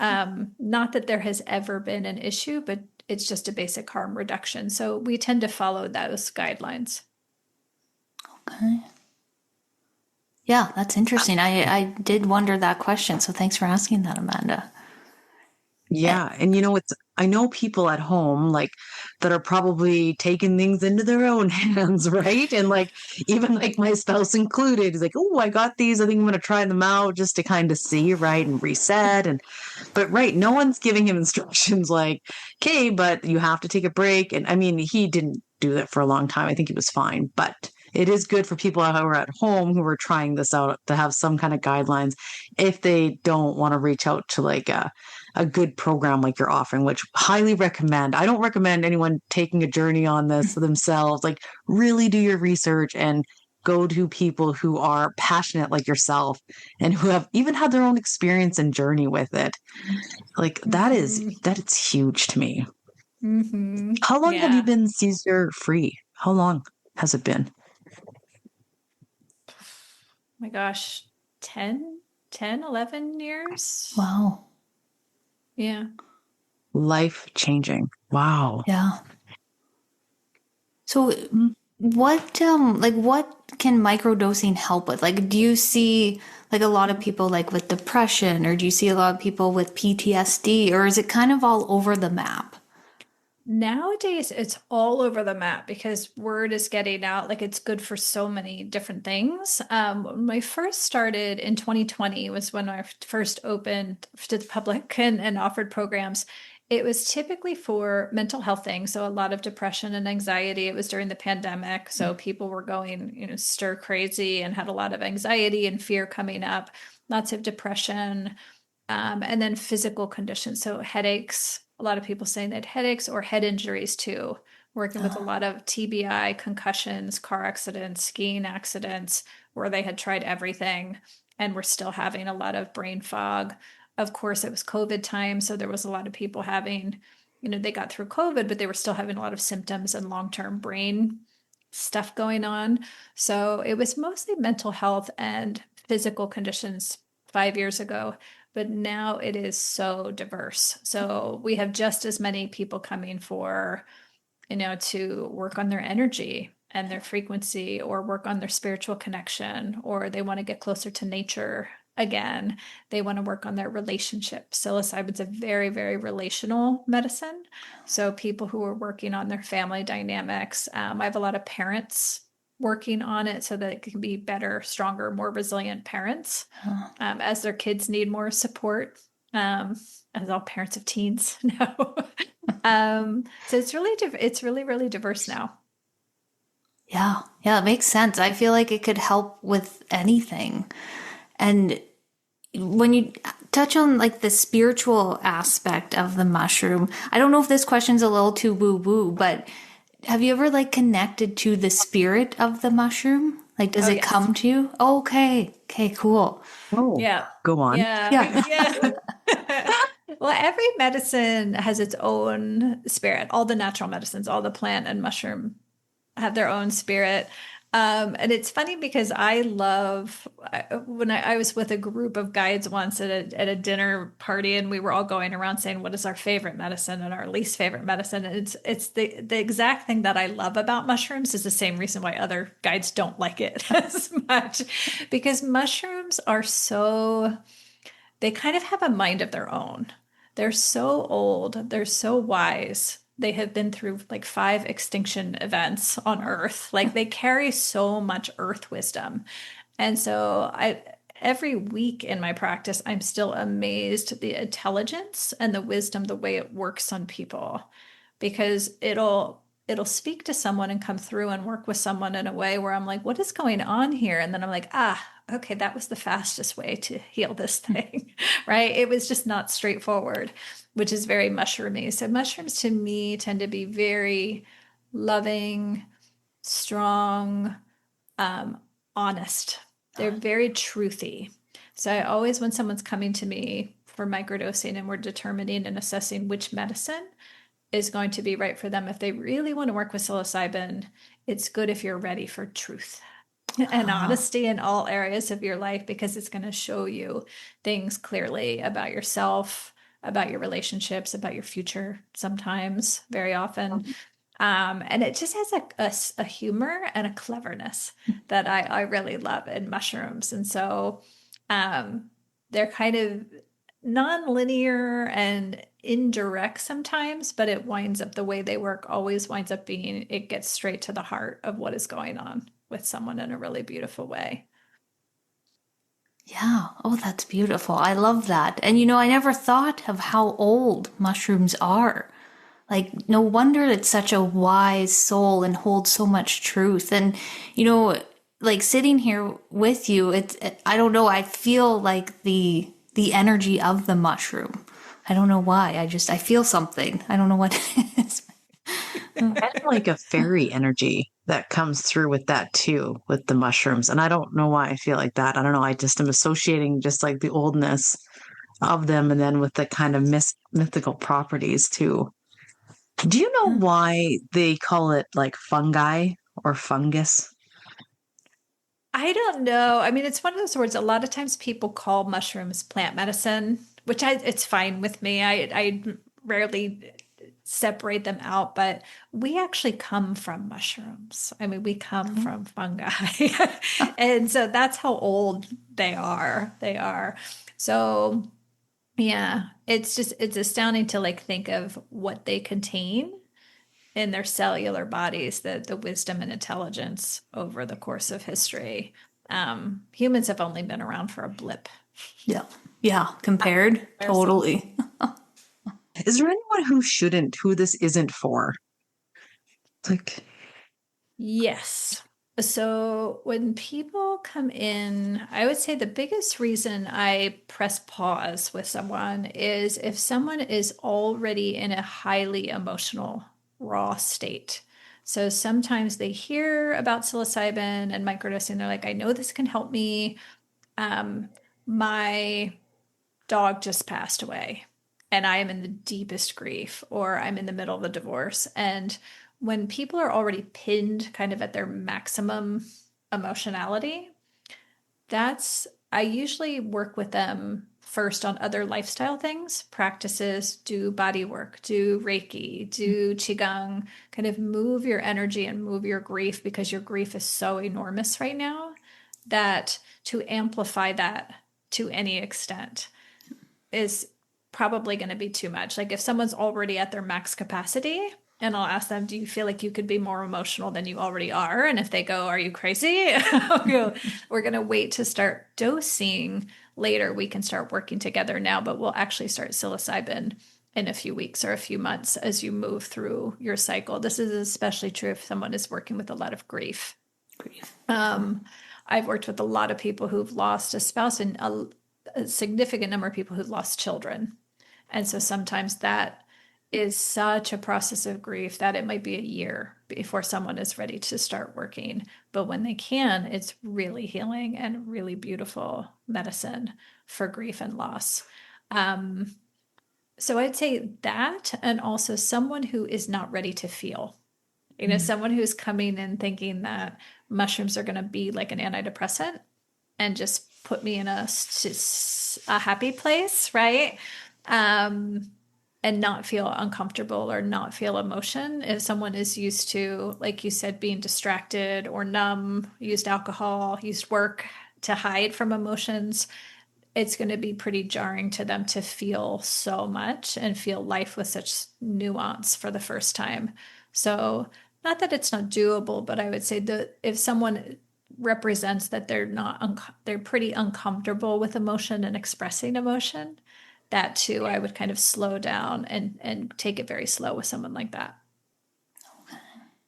Not that there has ever been an issue, but it's just a basic harm reduction. So we tend to follow those guidelines. Okay. Yeah, that's interesting. I did wonder that question. So thanks for asking that, Amanda. yeah. And I know people at home like that are probably taking things into their own hands, right? And like even like my spouse included is like, oh, I got these. I think I'm going to try them out just to kind of see, right, and reset. But right, no one's giving him instructions like, okay, but you have to take a break. And I mean, he didn't do that for a long time. I think he was fine, but it is good for people who are at home who are trying this out to have some kind of guidelines if they don't want to reach out to like a good program like you're offering, which highly recommend. I don't recommend anyone taking a journey on this themselves. Like really do your research and go to people who are passionate like yourself and who have even had their own experience and journey with it. Like that is huge to me. Mm-hmm. How long have you Yeah. been seizure free? How long has it been? My gosh, 11 years. Wow. Yeah. Life changing. Wow. Yeah. So what can microdosing help with? Like, do you see like a lot of people like with depression, or do you see a lot of people with PTSD, or is it kind of all over the map? Nowadays, it's all over the map because word is getting out. Like, it's good for so many different things. When I first started in 2020 was when I first opened to the public and offered programs. It was typically for mental health things. So a lot of depression and anxiety. It was during the pandemic. So people were going, stir crazy and had a lot of anxiety and fear coming up, lots of depression, and then physical conditions. So headaches, a lot of people saying they had headaches or head injuries too, working with a lot of TBI, concussions, car accidents, skiing accidents, where they had tried everything and were still having a lot of brain fog. Of course, it was COVID time, so there was a lot of people having, they got through COVID, but they were still having a lot of symptoms and long-term brain stuff going on. So it was mostly mental health and physical conditions 5 years ago, but now it is so diverse. So we have just as many people coming for, to work on their energy and their frequency, or work on their spiritual connection, or they want to get closer to nature again. They want to work on their relationship. Psilocybin's a very, very relational medicine. So people who are working on their family dynamics, I have a lot of parents working on it so that it can be better, stronger, more resilient parents as their kids need more support. As all parents of teens know. So it's really, really diverse now. Yeah. Yeah, it makes sense. I feel like it could help with anything. And when you touch on like the spiritual aspect of the mushroom, I don't know if this question's a little too woo woo, but have you ever like connected to the spirit of the mushroom? Like, does Oh, it yes. come to you? Oh, okay. Okay, cool. Oh, Yeah. go on. Yeah. Yeah. Yeah. Well, every medicine has its own spirit. All the natural medicines, all the plant and mushroom have their own spirit. And it's funny because when I was with a group of guides once at a dinner party, and we were all going around saying, what is our favorite medicine and our least favorite medicine? And it's the exact thing that I love about mushrooms is the same reason why other guides don't like it as much, because mushrooms are they kind of have a mind of their own. They're so old, they're so wise. They have been through like 5 extinction events on Earth. Like they carry so much Earth wisdom. And so every week in my practice, I'm still amazed at the intelligence and the wisdom, the way it works on people, because it'll speak to someone and come through and work with someone in a way where I'm like, what is going on here? And then I'm like, okay, that was the fastest way to heal this thing, right? It was just not straightforward, which is very mushroomy. So mushrooms to me tend to be very loving, strong, um, honest. They're very truthy. So I always, when someone's coming to me for microdosing and we're determining and assessing which medicine is going to be right for them, if they really want to work with psilocybin, it's good if you're ready for truth and honesty in all areas of your life, because it's going to show you things clearly about yourself, about your relationships, about your future, sometimes, very often. And it just has a humor and a cleverness that I really love in mushrooms. And so um, they're kind of non-linear and indirect sometimes, but it winds up, the way they work always winds up being, it gets straight to the heart of what is going on with someone in a really beautiful way. Yeah. Oh, that's beautiful. I love that. And I never thought of how old mushrooms are. Like, no wonder it's such a wise soul and holds so much truth. And, like sitting here with you, I don't know, I feel like the energy of the mushroom. I don't know why. I feel something. I don't know what it is. Kind of like a fairy energy that comes through with that too, with the mushrooms. And I don't know why I feel like that. I don't know. I just am associating just like the oldness of them and then with the kind of mythical properties too. Do you know why they call it like fungi or fungus? I don't know. I mean, it's one of those words. A lot of times people call mushrooms plant medicine, which it's fine with me. I rarely separate them out, but we actually come from mushrooms. I mean, we come from fungi. And so that's how old they are. They are. So, yeah, it's astounding to like think of what they contain in their cellular bodies, the wisdom and intelligence over the course of history. Humans have only been around for a blip. Yeah. Yeah. Compared. Totally. Is there anyone who this isn't for? Like, Yes. So when people come in, I would say the biggest reason I press pause with someone is if someone is already in a highly emotional, raw state. So sometimes they hear about psilocybin and microdosing. They're like, I know this can help me. Um, my dog just passed away and I am in the deepest grief, or I'm in the middle of a divorce. And when people are already pinned kind of at their maximum emotionality, I usually work with them first on other lifestyle things, practices, do body work, do Reiki, do Qigong, kind of move your energy and move your grief, because your grief is so enormous right now that to amplify that to any extent is probably going to be too much. Like if someone's already at their max capacity, and I'll ask them, do you feel like you could be more emotional than you already are? And if they go, are you crazy? I'll go, we're going to wait to start dosing later. We can start working together now, but we'll actually start psilocybin in a few weeks or a few months as you move through your cycle. This is especially true if someone is working with a lot of grief. I've worked with a lot of people who've lost a spouse and a significant number of people who've lost children. And so sometimes that is such a process of grief that it might be a year before someone is ready to start working. But when they can, it's really healing and really beautiful medicine for grief and loss. So I'd say that, and also someone who is not ready to feel. Someone who's coming in thinking that mushrooms are going to be like an antidepressant and just put me in a happy place, right? And not feel uncomfortable or not feel emotion. If someone is used to, like you said, being distracted or numb, used alcohol, used work to hide from emotions, it's going to be pretty jarring to them to feel so much and feel life with such nuance for the first time. So not that it's not doable, but I would say that if someone represents that they're pretty uncomfortable with emotion and expressing emotion, that too, I would kind of slow down and take it very slow with someone like that.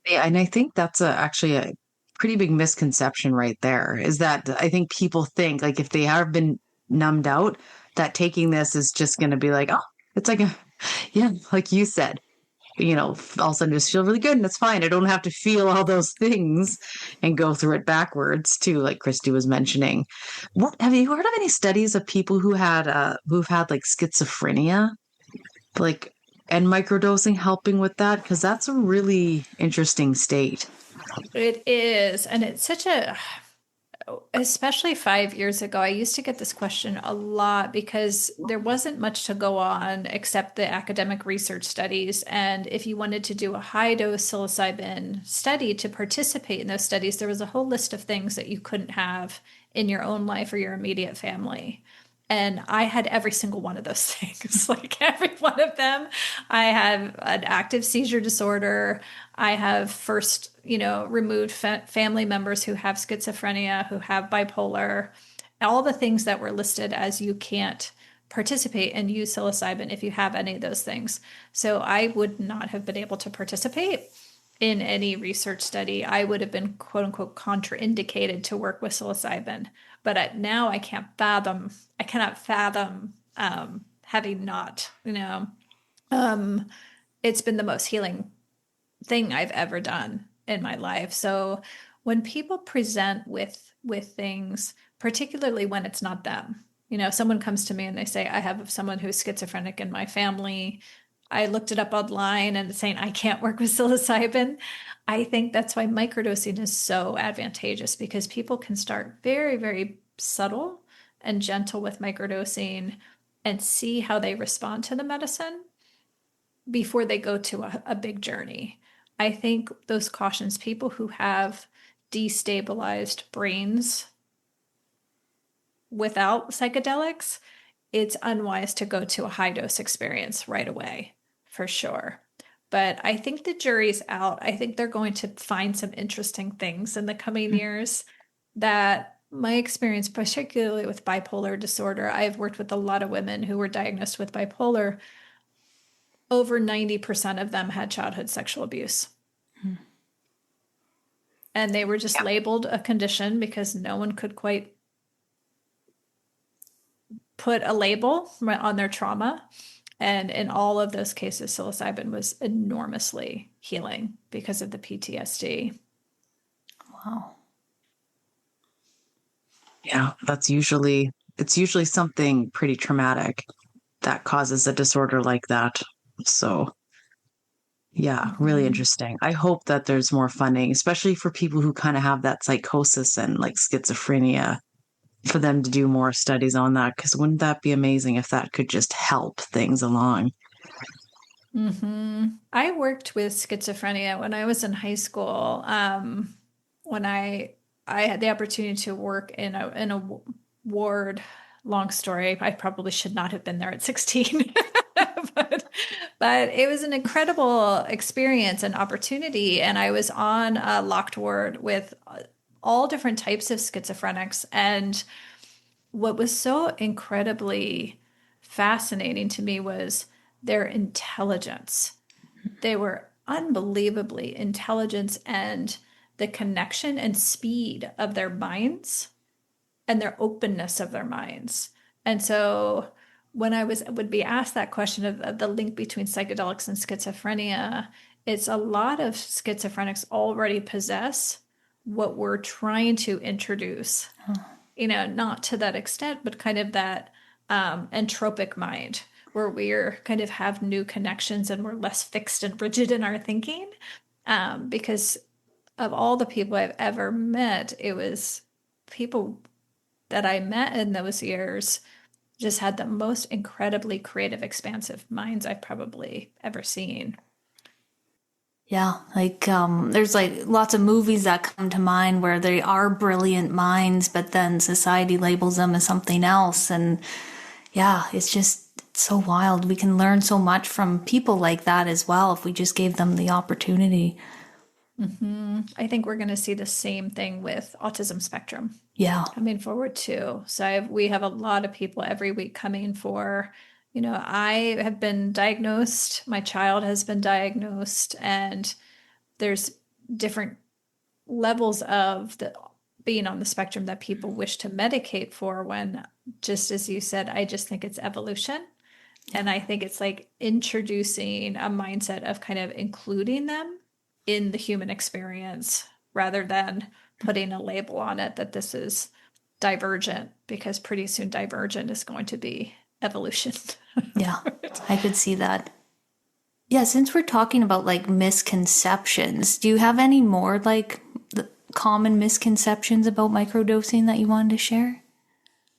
Yeah, and I think that's actually a pretty big misconception right there, is that I think people think like if they have been numbed out, that taking this is just going to be like, oh, it's like yeah, like you said, all of a sudden just feel really good and it's fine. I don't have to feel all those things and go through it backwards too, like Christy was mentioning. What have you heard of any studies of people who've had like schizophrenia, like, and microdosing helping with that? Because that's a really interesting state. It is. And it's especially 5 years ago, I used to get this question a lot because there wasn't much to go on except the academic research studies. And if you wanted to do a high dose psilocybin study to participate in those studies, there was a whole list of things that you couldn't have in your own life or your immediate family. And I had every single one of those things, like every one of them. I have an active seizure disorder. I have first, removed family members who have schizophrenia, who have bipolar, all the things that were listed as you can't participate and use psilocybin if you have any of those things. So I would not have been able to participate in any research study. I would have been quote unquote contraindicated to work with psilocybin. But now I cannot fathom having not, it's been the most healing thing I've ever done in my life. So when people present with things, particularly when it's not them, someone comes to me and they say, I have someone who's schizophrenic in my family. I looked it up online and it's saying I can't work with psilocybin. I think that's why microdosing is so advantageous, because people can start very, very subtle and gentle with microdosing and see how they respond to the medicine before they go to a big journey. I think those cautions, people who have destabilized brains without psychedelics, it's unwise to go to a high dose experience right away, for sure. But I think the jury's out. I think they're going to find some interesting things in the coming years that my experience, particularly with bipolar disorder, I've worked with a lot of women who were diagnosed with bipolar. Over 90% of them had childhood sexual abuse. And they were just labeled a condition because no one could quite put a label on their trauma. And in all of those cases, psilocybin was enormously healing because of the PTSD. Wow. Yeah, it's usually something pretty traumatic that causes a disorder like that. So yeah, really interesting. I hope that there's more funding, especially for people who kind of have that psychosis and like schizophrenia, for them to do more studies on that. Because wouldn't that be amazing if that could just help things along? I worked with schizophrenia when I was in high school. When I had the opportunity to work in a ward. Long story. I probably should not have been there at 16. but it was an incredible experience and opportunity. And I was on a locked ward with all different types of schizophrenics. And what was so incredibly fascinating to me was their intelligence. They were unbelievably intelligent, and the connection and speed of their minds and their openness of their minds. And so when I would be asked that question of the link between psychedelics and schizophrenia, it's a lot of schizophrenics already possess what we're trying to introduce, not to that extent, but kind of that entropic mind where we're kind of have new connections and we're less fixed and rigid in our thinking. Because of all the people I've ever met, it was people that I met in those years just had the most incredibly creative, expansive minds I've probably ever seen. Yeah, like there's like lots of movies that come to mind where they are brilliant minds, but then society labels them as something else. And yeah, it's so wild. We can learn so much from people like that as well if we just gave them the opportunity. I think we're going to see the same thing with autism spectrum. Yeah. Coming forward too. So we have a lot of people every week coming for, I have been diagnosed, my child has been diagnosed, and there's different levels of the being on the spectrum that people wish to medicate for, when, just as you said, I just think it's evolution. And I think it's like introducing a mindset of kind of including them in the human experience rather than putting a label on it that this is divergent, because pretty soon divergent is going to be evolution. Yeah, I could see that. Yeah, since we're talking about like misconceptions, do you have any more like common misconceptions about microdosing that you wanted to share?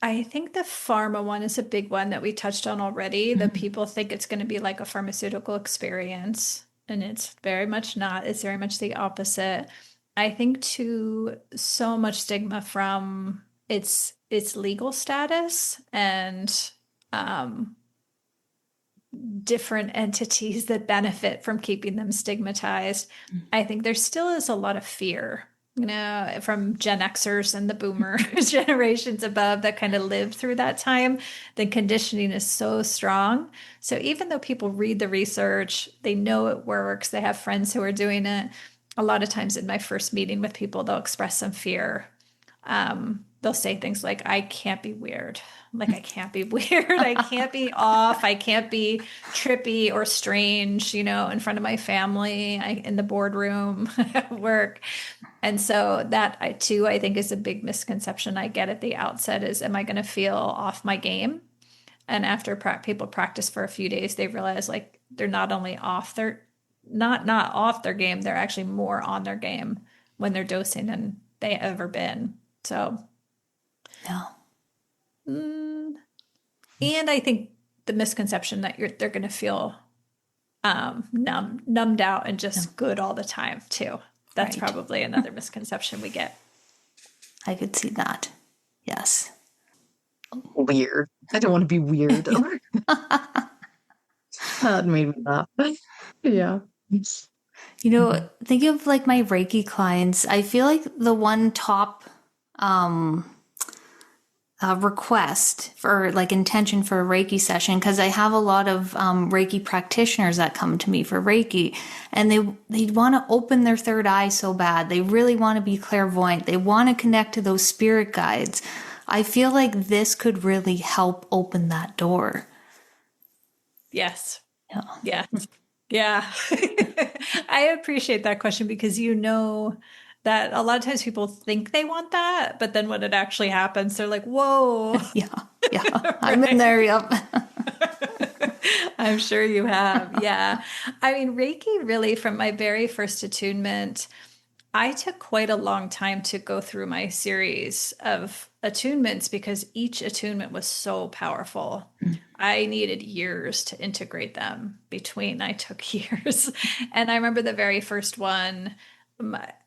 I think the pharma one is a big one that we touched on already. The people think it's going to be like a pharmaceutical experience, and it's very much not. It's very much the opposite. I think too, so much stigma from its legal status and different entities that benefit from keeping them stigmatized. I think there still is a lot of fear, from Gen Xers and the boomer generations above that kind of lived through that time. The conditioning is so strong. So even though people read the research, they know it works, they have friends who are doing it, a lot of times in my first meeting with people, they'll express some fear. They'll say things like, I can't be weird. Like, I can't be weird. I can't be off. I can't be trippy or strange, in front of my family, in the boardroom at work. And so that I think is a big misconception I get at the outset is, am I going to feel off my game? And after people practice for a few days, they realize like they're not only off their, not off their game, they're actually more on their game when they're dosing than they ever been. So, Yeah. And I think the misconception that they're going to feel numbed out and just good all the time too. That's Right. probably another misconception we get. I could see that. Yes. Weird. I don't want to be weird. That made me laugh. Yeah. Think of like my Reiki clients. I feel like the one top request for like intention for a Reiki session, because I have a lot of Reiki practitioners that come to me for Reiki, and they want to open their third eye so bad. They really want to be clairvoyant. They want to connect to those spirit guides. I feel like this could really help open that door. Yes. Yeah. Yes. Yeah. I appreciate that question, because that a lot of times people think they want that, but then when it actually happens, they're like, whoa. Yeah. I'm in there. Yep. I'm sure you have. Yeah. I mean, Reiki really, from my very first attunement, I took quite a long time to go through my series of attunements because each attunement was so powerful. I needed years to integrate them between. I took years. And I remember the very first one,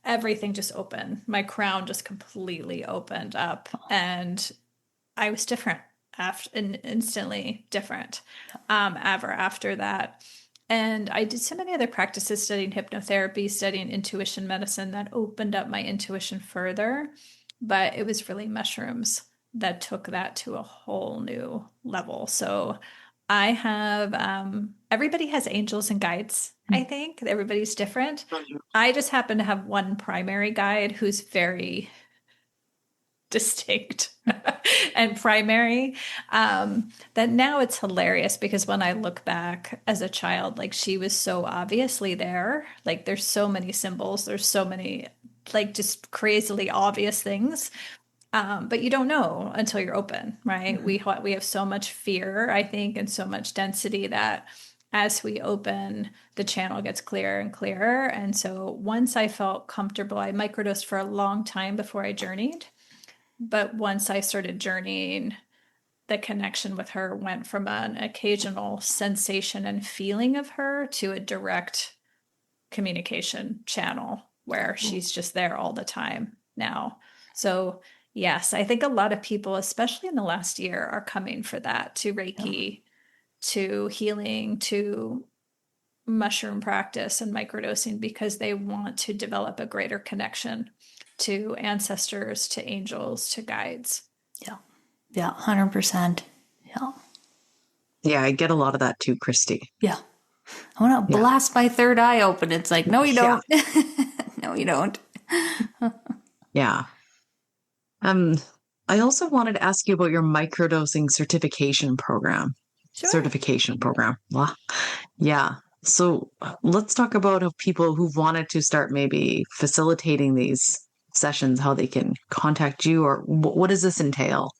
everything just opened. My crown just completely opened up, and I was different instantly different ever after that. And I did so many other practices, studying hypnotherapy, studying intuition medicine, that opened up my intuition further. But it was really mushrooms that took that to a whole new level. So I have, everybody has angels and guides, I think. Everybody's different. I just happen to have one primary guide who's very distinct and primary. That now it's hilarious because when I look back as a child, like she was so obviously there. Like there's so many symbols, there's so many like just crazily obvious things. But you don't know until you're open, right? We have so much fear, I think, and so much density that as we open, the channel gets clearer and clearer. And so once I felt comfortable, I microdosed for a long time before I journeyed. But once I started journeying, the connection with her went from an occasional sensation and feeling of her to a direct communication channel where she's just there all the time now. So, yes, I think a lot of people, especially in the last year, are coming for that to Reiki, to healing, to mushroom practice and microdosing because they want to develop a greater connection to ancestors, to angels, to guides. Yeah. Yeah. 100%. Yeah. Yeah, I get a lot of that too, Christy. Yeah. I want to blast my third eye open. It's like, no, you don't. No, you don't. Yeah. I also wanted to ask you about your microdosing certification program. Sure. Certification program. Blah. Yeah. So let's talk about people who wanted to start maybe facilitating these sessions, how they can contact you, or what does this entail?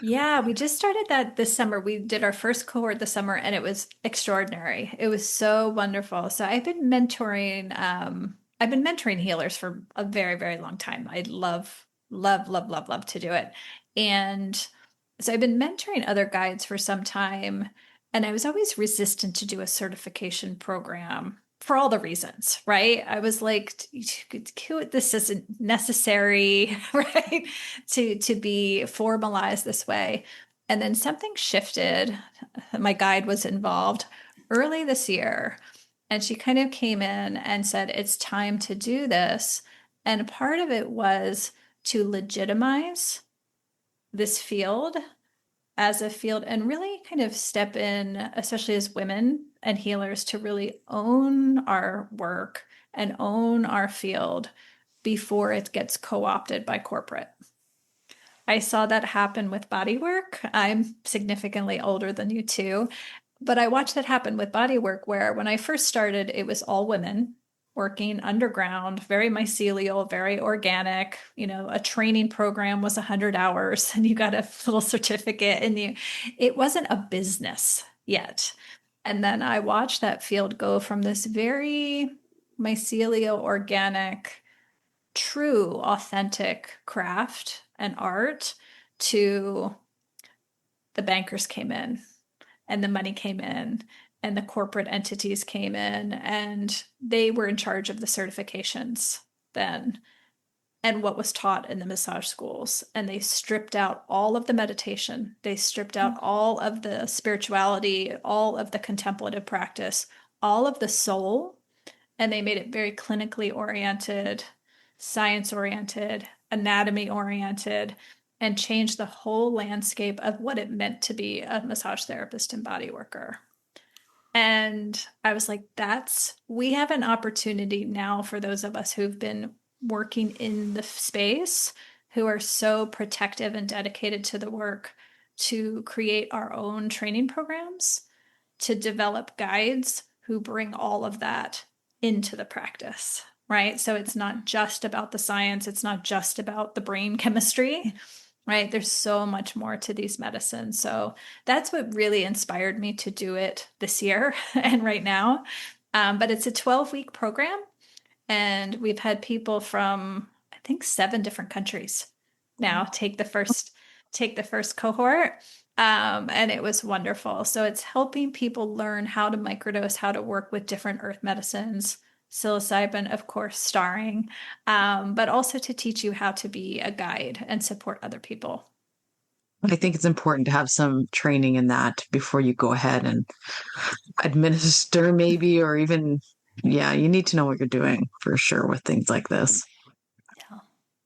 Yeah, we just started that this summer. We did our first cohort this summer and it was extraordinary. It was so wonderful. So I've been mentoring healers for a very, very long time. I love to do it. And so I've been mentoring other guides for some time, and I was always resistant to do a certification program for all the reasons, right? I was like, this isn't necessary, right? To be formalized this way. And then something shifted. My guide was involved early this year, and she kind of came in and said, it's time to do this. And part of it was to legitimize this field as a field and really kind of step in, especially as women and healers, to really own our work and own our field before it gets co-opted by corporate. I saw that happen with body work. I'm significantly older than you too, but I watched that happen with body work where when I first started, it was all women working underground, very mycelial, very organic. You know, a training program was 100 hours and you got a little certificate and it wasn't a business yet. And then I watched that field go from this very mycelial, organic, true, authentic craft and art to the bankers came in and the money came in and the corporate entities came in and they were in charge of the certifications then and what was taught in the massage schools. And they stripped out all of the meditation. They stripped out all of the spirituality, all of the contemplative practice, all of the soul. And they made it very clinically oriented, science oriented, anatomy oriented, and changed the whole landscape of what it meant to be a massage therapist and body worker. And I was like, we have an opportunity now for those of us who've been working in the space, who are so protective and dedicated to the work, to create our own training programs, to develop guides who bring all of that into the practice, right? So it's not just about the science, it's not just about the brain chemistry, right? There's so much more to these medicines. So that's what really inspired me to do it this year and right now. But it's a 12-week program, and we've had people from, I think, 7 different countries now take the first cohort. And it was wonderful. So it's helping people learn how to microdose, how to work with different earth medicines, psilocybin, of course, starring, but also to teach you how to be a guide and support other people. I think it's important to have some training in that before you go ahead and administer, maybe, or even, you need to know what you're doing for sure with things like this. Yeah.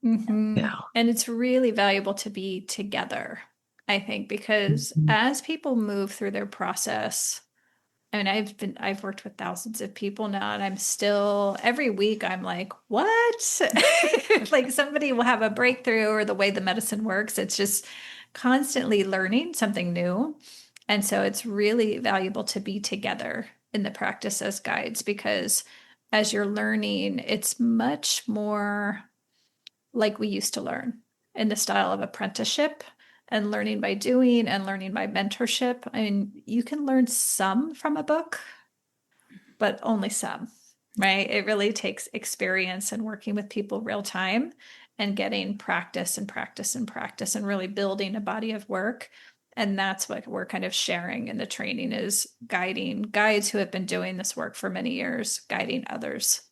Mm-hmm. Yeah. And it's really valuable to be together, I think, because as people move through their process, I mean, I've worked with thousands of people now, and I'm still every week I'm like, what? Like somebody will have a breakthrough or the way the medicine works. It's just constantly learning something new. And so it's really valuable to be together in the practice as guides, because as you're learning, it's much more like we used to learn in the style of apprenticeship and learning by doing and learning by mentorship. I mean, you can learn some from a book, but only some, right? It really takes experience and working with people real time and getting practice and practice and practice and really building a body of work. And that's what we're kind of sharing in the training, is guiding guides who have been doing this work for many years, guiding others.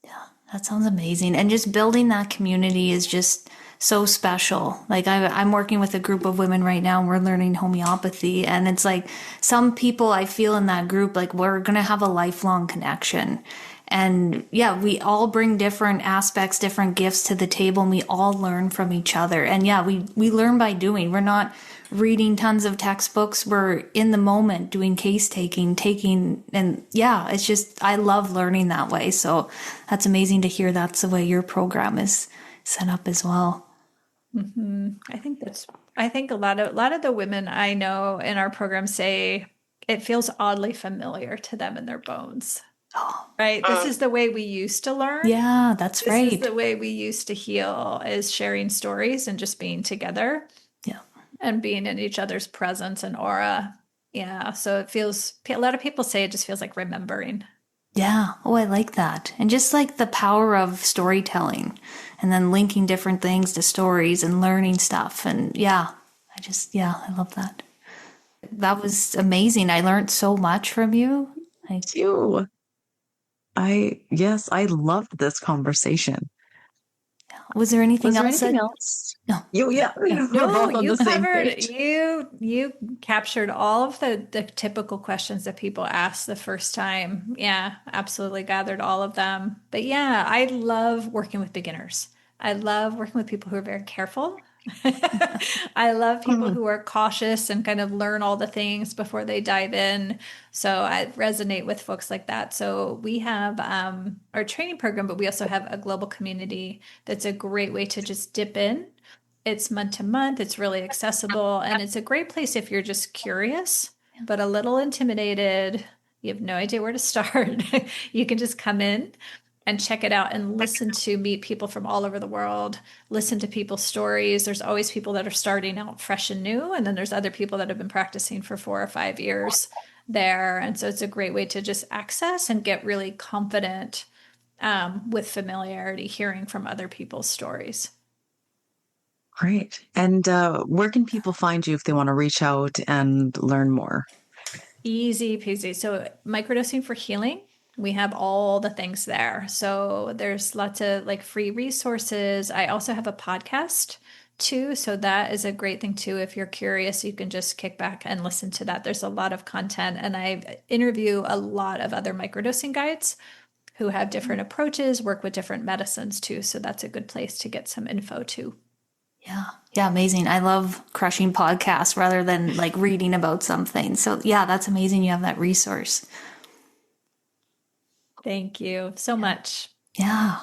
Yeah, that sounds amazing. And just building that community is just so special. Like I'm working with a group of women right now, and we're learning homeopathy. And it's like some people I feel in that group, like we're going to have a lifelong connection. And yeah, we all bring different aspects, different gifts to the table, and we all learn from each other. And yeah, we learn by doing. We're not reading tons of textbooks. We're in the moment doing case taking, and yeah, it's just, I love learning that way. So that's amazing to hear that's the way your program is set up as well. Mm-hmm. I think a lot of the women I know in our program say it feels oddly familiar to them in their bones. Oh, right? This is the way we used to learn. yeah, that's right. This is the way we used to heal, is sharing stories and just being together. Yeah. And being in each other's presence and aura. Yeah. So it feels, a lot of people say it just feels like remembering. Yeah. Oh, I like that. And just like the power of storytelling and then linking different things to stories and learning stuff. And yeah, I love that. That was amazing. I learned so much from you. Thank you. I loved this conversation. Was there anything else? No. Yeah. No, you covered, you captured all of the typical questions that people ask the first time. Yeah, absolutely gathered all of them. But yeah, I love working with beginners. I love working with people who are very careful. I love people who are cautious and kind of learn all the things before they dive in. So I resonate with folks like that. So we have our training program, but we also have a global community that's a great way to just dip in. It's month to month. It's really accessible. And it's a great place if you're just curious, but a little intimidated. You have no idea where to start. You can just come in and check it out and meet people from all over the world, listen to people's stories. There's always people that are starting out fresh and new. And then there's other people that have been practicing for 4 or 5 years there. And so it's a great way to just access and get really confident with familiarity, hearing from other people's stories. Great. And where can people find you if they want to reach out and learn more? Easy peasy. So Microdosing for Healing, we have all the things there. So there's lots of like free resources. I also have a podcast too. So that is a great thing too. If you're curious, you can just kick back and listen to that. There's a lot of content, and I interview a lot of other microdosing guides who have different approaches, work with different medicines too. So that's a good place to get some info too. Yeah. Yeah. Amazing. I love crushing podcasts rather than like reading about something. So yeah, that's amazing. You have that resource. Thank you so much. Yeah.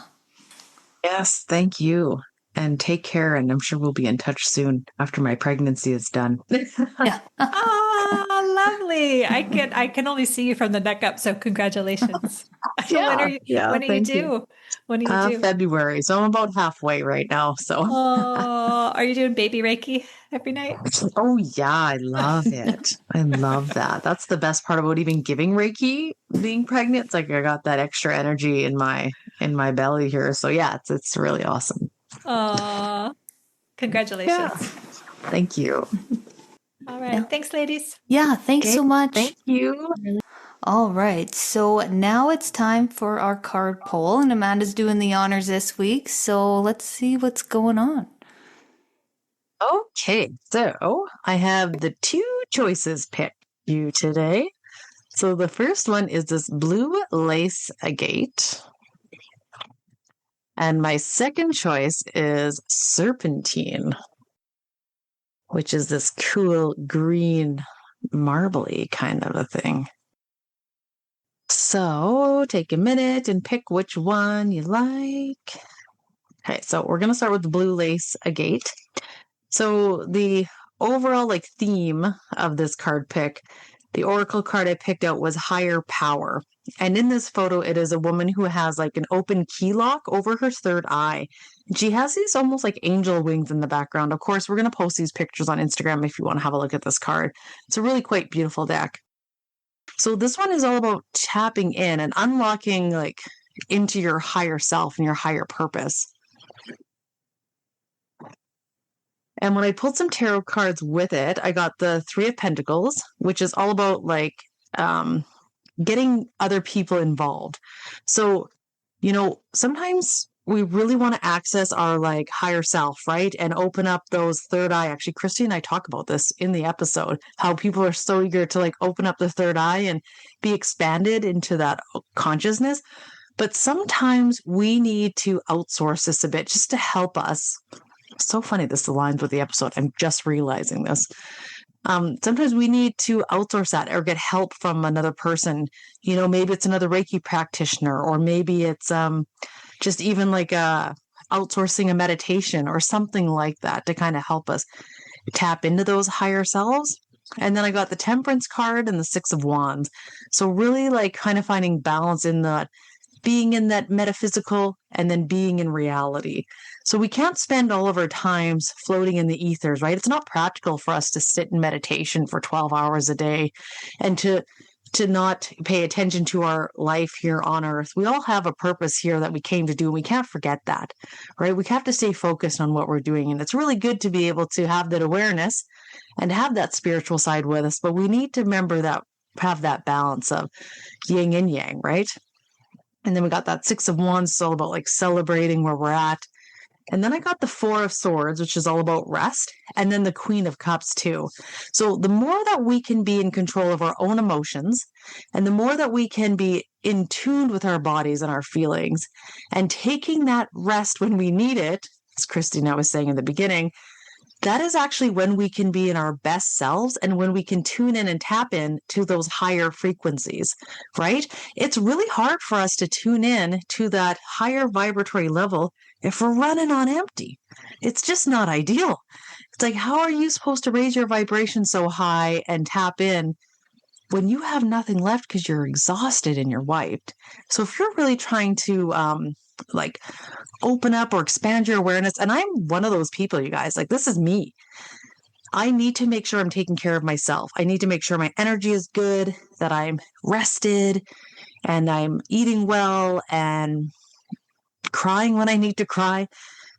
Yes, thank you. And take care. And I'm sure we'll be in touch soon after my pregnancy is done. Yeah. Oh, lovely. I can only see you from the neck up. So congratulations. When are you due? When are you due? February. So I'm about halfway right now. So are you doing baby Reiki every night? Oh yeah, I love it. I love that. That's the best part about even giving Reiki, being pregnant. It's like I got that extra energy in my belly here. So yeah, it's really awesome. Oh, congratulations. Yeah. Thank you. All right. Yeah. Thanks, ladies. Yeah, thanks so much. Thank you. All right, so now it's time for our card poll, and Amanda's doing the honors this week, so let's see what's going on. Okay, so I have the 2 choices picked you today. So the first one is this blue lace agate. And my second choice is serpentine. which is this cool green marbly kind of a thing. So take a minute and pick which one you like. Okay, so we're going to start with the blue lace agate. So the overall theme of this card pick, the oracle card I picked out was higher power. And in this photo, it is a woman who has an open key lock over her third eye. She has these almost like angel wings in the background. Of course, we're going to post these pictures on Instagram if you want to have a look at this card. It's a really quite beautiful deck. So this one is all about tapping in and unlocking into your higher self and your higher purpose. And when I pulled some tarot cards with it, I got the Three of Pentacles, which is all about getting other people involved. So, sometimes we really want to access our higher self, right? And open up those third eye. Actually, Christy and I talk about this in the episode, how people are so eager to open up the third eye and be expanded into that consciousness. But sometimes we need to outsource this a bit just to help us. So funny this aligns with the episode. I'm just realizing this. Sometimes we need to outsource that or get help from another person. Maybe it's another Reiki practitioner, or maybe it's just even outsourcing a meditation or something like that to kind of help us tap into those higher selves. And then I got the Temperance card and the Six of Wands. So really kind of finding balance in that, being in that metaphysical and then being in reality. So we can't spend all of our times floating in the ethers, right? It's not practical for us to sit in meditation for 12 hours a day and to not pay attention to our life here on earth. We all have a purpose here that we came to do, and we can't forget that, right? We have to stay focused on what we're doing. And it's really good to be able to have that awareness and have that spiritual side with us. But we need to remember that, have that balance of yin and yang, right? And then we got that Six of Wands, it's all about celebrating where we're at. And then I got the Four of Swords, which is all about rest. And then the Queen of Cups too. So the more that we can be in control of our own emotions, and the more that we can be in tune with our bodies and our feelings, and taking that rest when we need it, as Christina was saying in the beginning, that is actually when we can be in our best selves and when we can tune in and tap in to those higher frequencies, right? It's really hard for us to tune in to that higher vibratory level if we're running on empty. It's just not ideal. It's how are you supposed to raise your vibration so high and tap in when you have nothing left because you're exhausted and you're wiped? So if you're really trying to open up or expand your awareness, and I'm one of those people, you guys, this is me. I need to make sure I'm taking care of myself. I need to make sure my energy is good, that I'm rested, and I'm eating well and crying when I need to cry.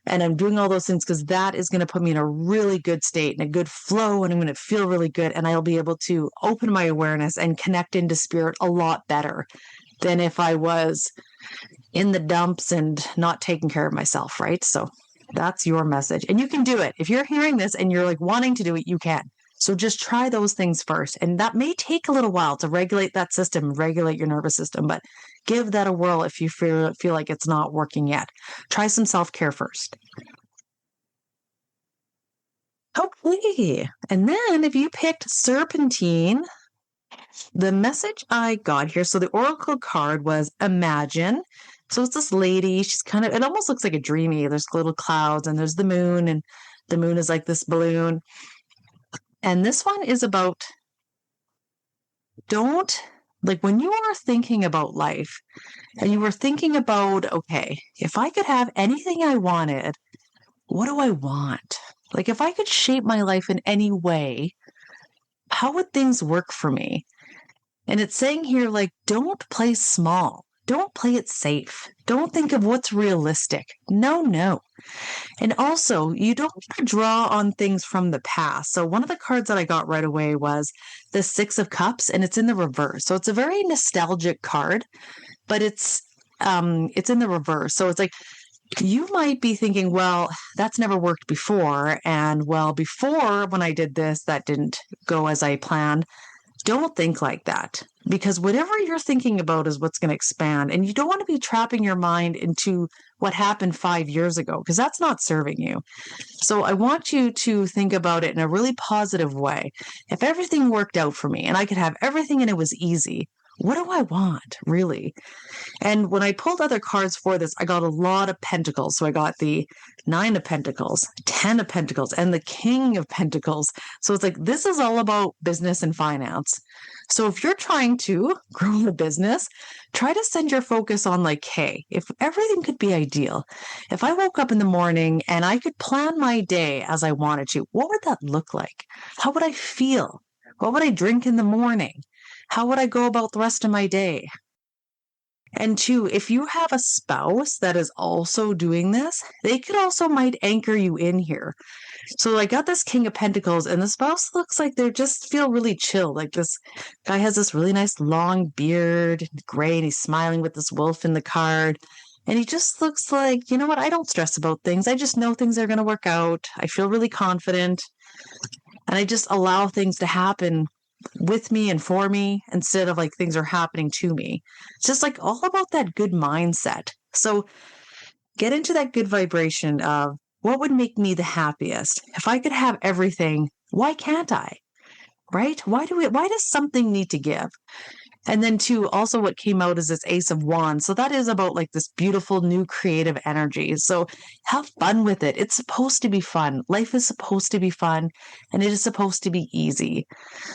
And I'm doing all those things because that is going to put me in a really good state and a good flow, and I'm going to feel really good, and I'll be able to open my awareness and connect into spirit a lot better than if I was in the dumps and not taking care of myself, right? So that's your message. And you can do it. If you're hearing this and you're wanting to do it, you can. So just try those things first. And that may take a little while to regulate that system, regulate your nervous system, but give that a whirl if you feel like it's not working yet. Try some self-care first. Okay. And then if you picked Serpentine, the message I got here, so the oracle card was imagine. So it's this lady, she's it almost looks like a dreamy. There's little clouds and there's the moon, and the moon is like this balloon. And this one is about when you are thinking about life and you were thinking about, okay, if I could have anything I wanted, what do I want? If I could shape my life in any way, how would things work for me? And it's saying here, don't play small. Don't play it safe. Don't think of what's realistic. No. And also, you don't draw on things from the past. So one of the cards that I got right away was the Six of Cups, and it's in the reverse. So it's a very nostalgic card, but it's in the reverse. So it's you might be thinking, well, that's never worked before. And well, before when I did this, that didn't go as I planned. Don't think like that, because whatever you're thinking about is what's going to expand. And you don't want to be trapping your mind into what happened 5 years ago, because that's not serving you. So I want you to think about it in a really positive way. If everything worked out for me and I could have everything and it was easy, what do I want, really? And when I pulled other cards for this, I got a lot of pentacles. So I got the 9 of Pentacles, 10 of Pentacles, and the King of Pentacles. So it's like, this is all about business and finance. So if you're trying to grow a business, try to send your focus on like, hey, if everything could be ideal, if I woke up in the morning and I could plan my day as I wanted to, what would that look like? How would I feel? What would I drink in the morning? How would I go about the rest of my day? And two, if you have a spouse that is also doing this, they could also might anchor you in here. So I got this King of Pentacles, and the spouse looks like they just feel really chill. Like this guy has this really nice long beard, gray, and he's smiling with this wolf in the card. And he just looks like, you know what? I don't stress about things. I just know things are going to work out. I feel really confident. And I just allow things to happen with me and for me instead of like things are happening to me. It's just like all about that good mindset. So get into that good vibration of what would make me the happiest. If I could have everything, why can't I? Right? Why does something need to give? And then two, also what came out is this Ace of Wands. So that is about like this beautiful new creative energy. So have fun with it. It's supposed to be fun. Life is supposed to be fun, and it is supposed to be easy.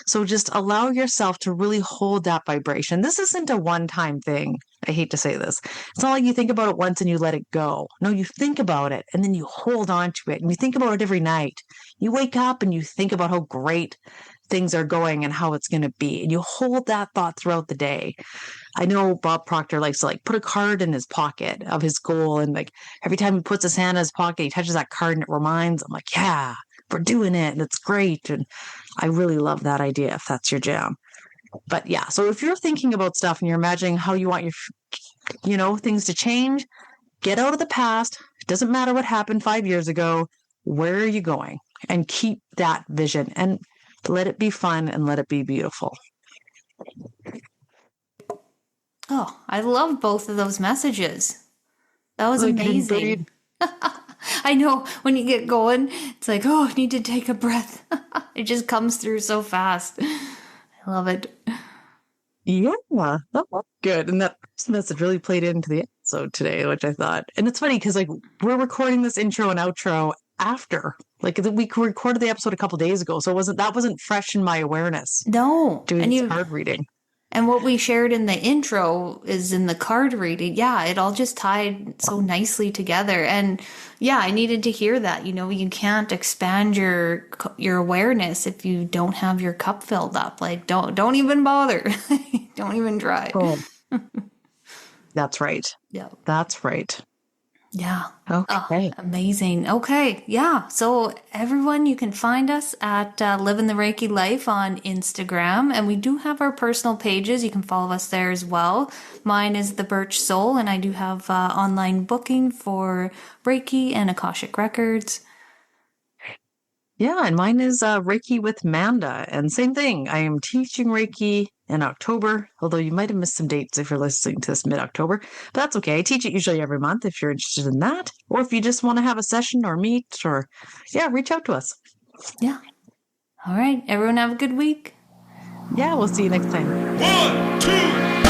So just allow yourself to really hold that vibration. This isn't a one-time thing. I hate to say this. It's not like you think about it once and you let it go. No, you think about it and then you hold on to it, and you think about it every night. You wake up and you think about how great things are going and how it's going to be, and you hold that thought throughout the day. I know Bob Proctor likes to like put a card in his pocket of his goal, and like every time he puts his hand in his pocket, he touches that card and it reminds him like, yeah, we're doing it and it's great. And I really love that idea if that's your jam. But yeah, so if you're thinking about stuff and you're imagining how you want your things to change, get out of the past. It doesn't matter what happened 5 years ago. Where are you going? And keep that vision and let it be fun and let it be beautiful. Oh, I love both of those messages. That was amazing. I know when you get going, it's like, oh, I need to take a breath. It just comes through so fast. I love it. Yeah, that was good. And that message really played into the episode today, which I thought. And it's funny because like we're recording this intro and outro after, like we recorded the episode a couple days ago, so that wasn't fresh in my awareness. No, doing this card reading. And what we shared in the intro is in the card reading. Yeah, it all just tied so nicely together. And yeah, I needed to hear that. You can't expand your awareness if you don't have your cup filled up. Like, don't even bother. Don't even try. Oh. That's right. Yeah. That's right. Yeah. Okay. Oh, amazing. Okay. Yeah. So everyone, you can find us at Living the Reiki Life on Instagram. And we do have our personal pages. You can follow us there as well. Mine is The Birch Soul, and I do have online booking for Reiki and Akashic Records. Yeah, and mine is Reiki with Manda. And same thing. I am teaching Reiki in October, although you might have missed some dates if you're listening to this mid-October. But that's okay. I teach it usually every month if you're interested in that. Or if you just want to have a session or meet or, reach out to us. Yeah. All right. Everyone have a good week. Yeah, we'll see you next time. 1, 2,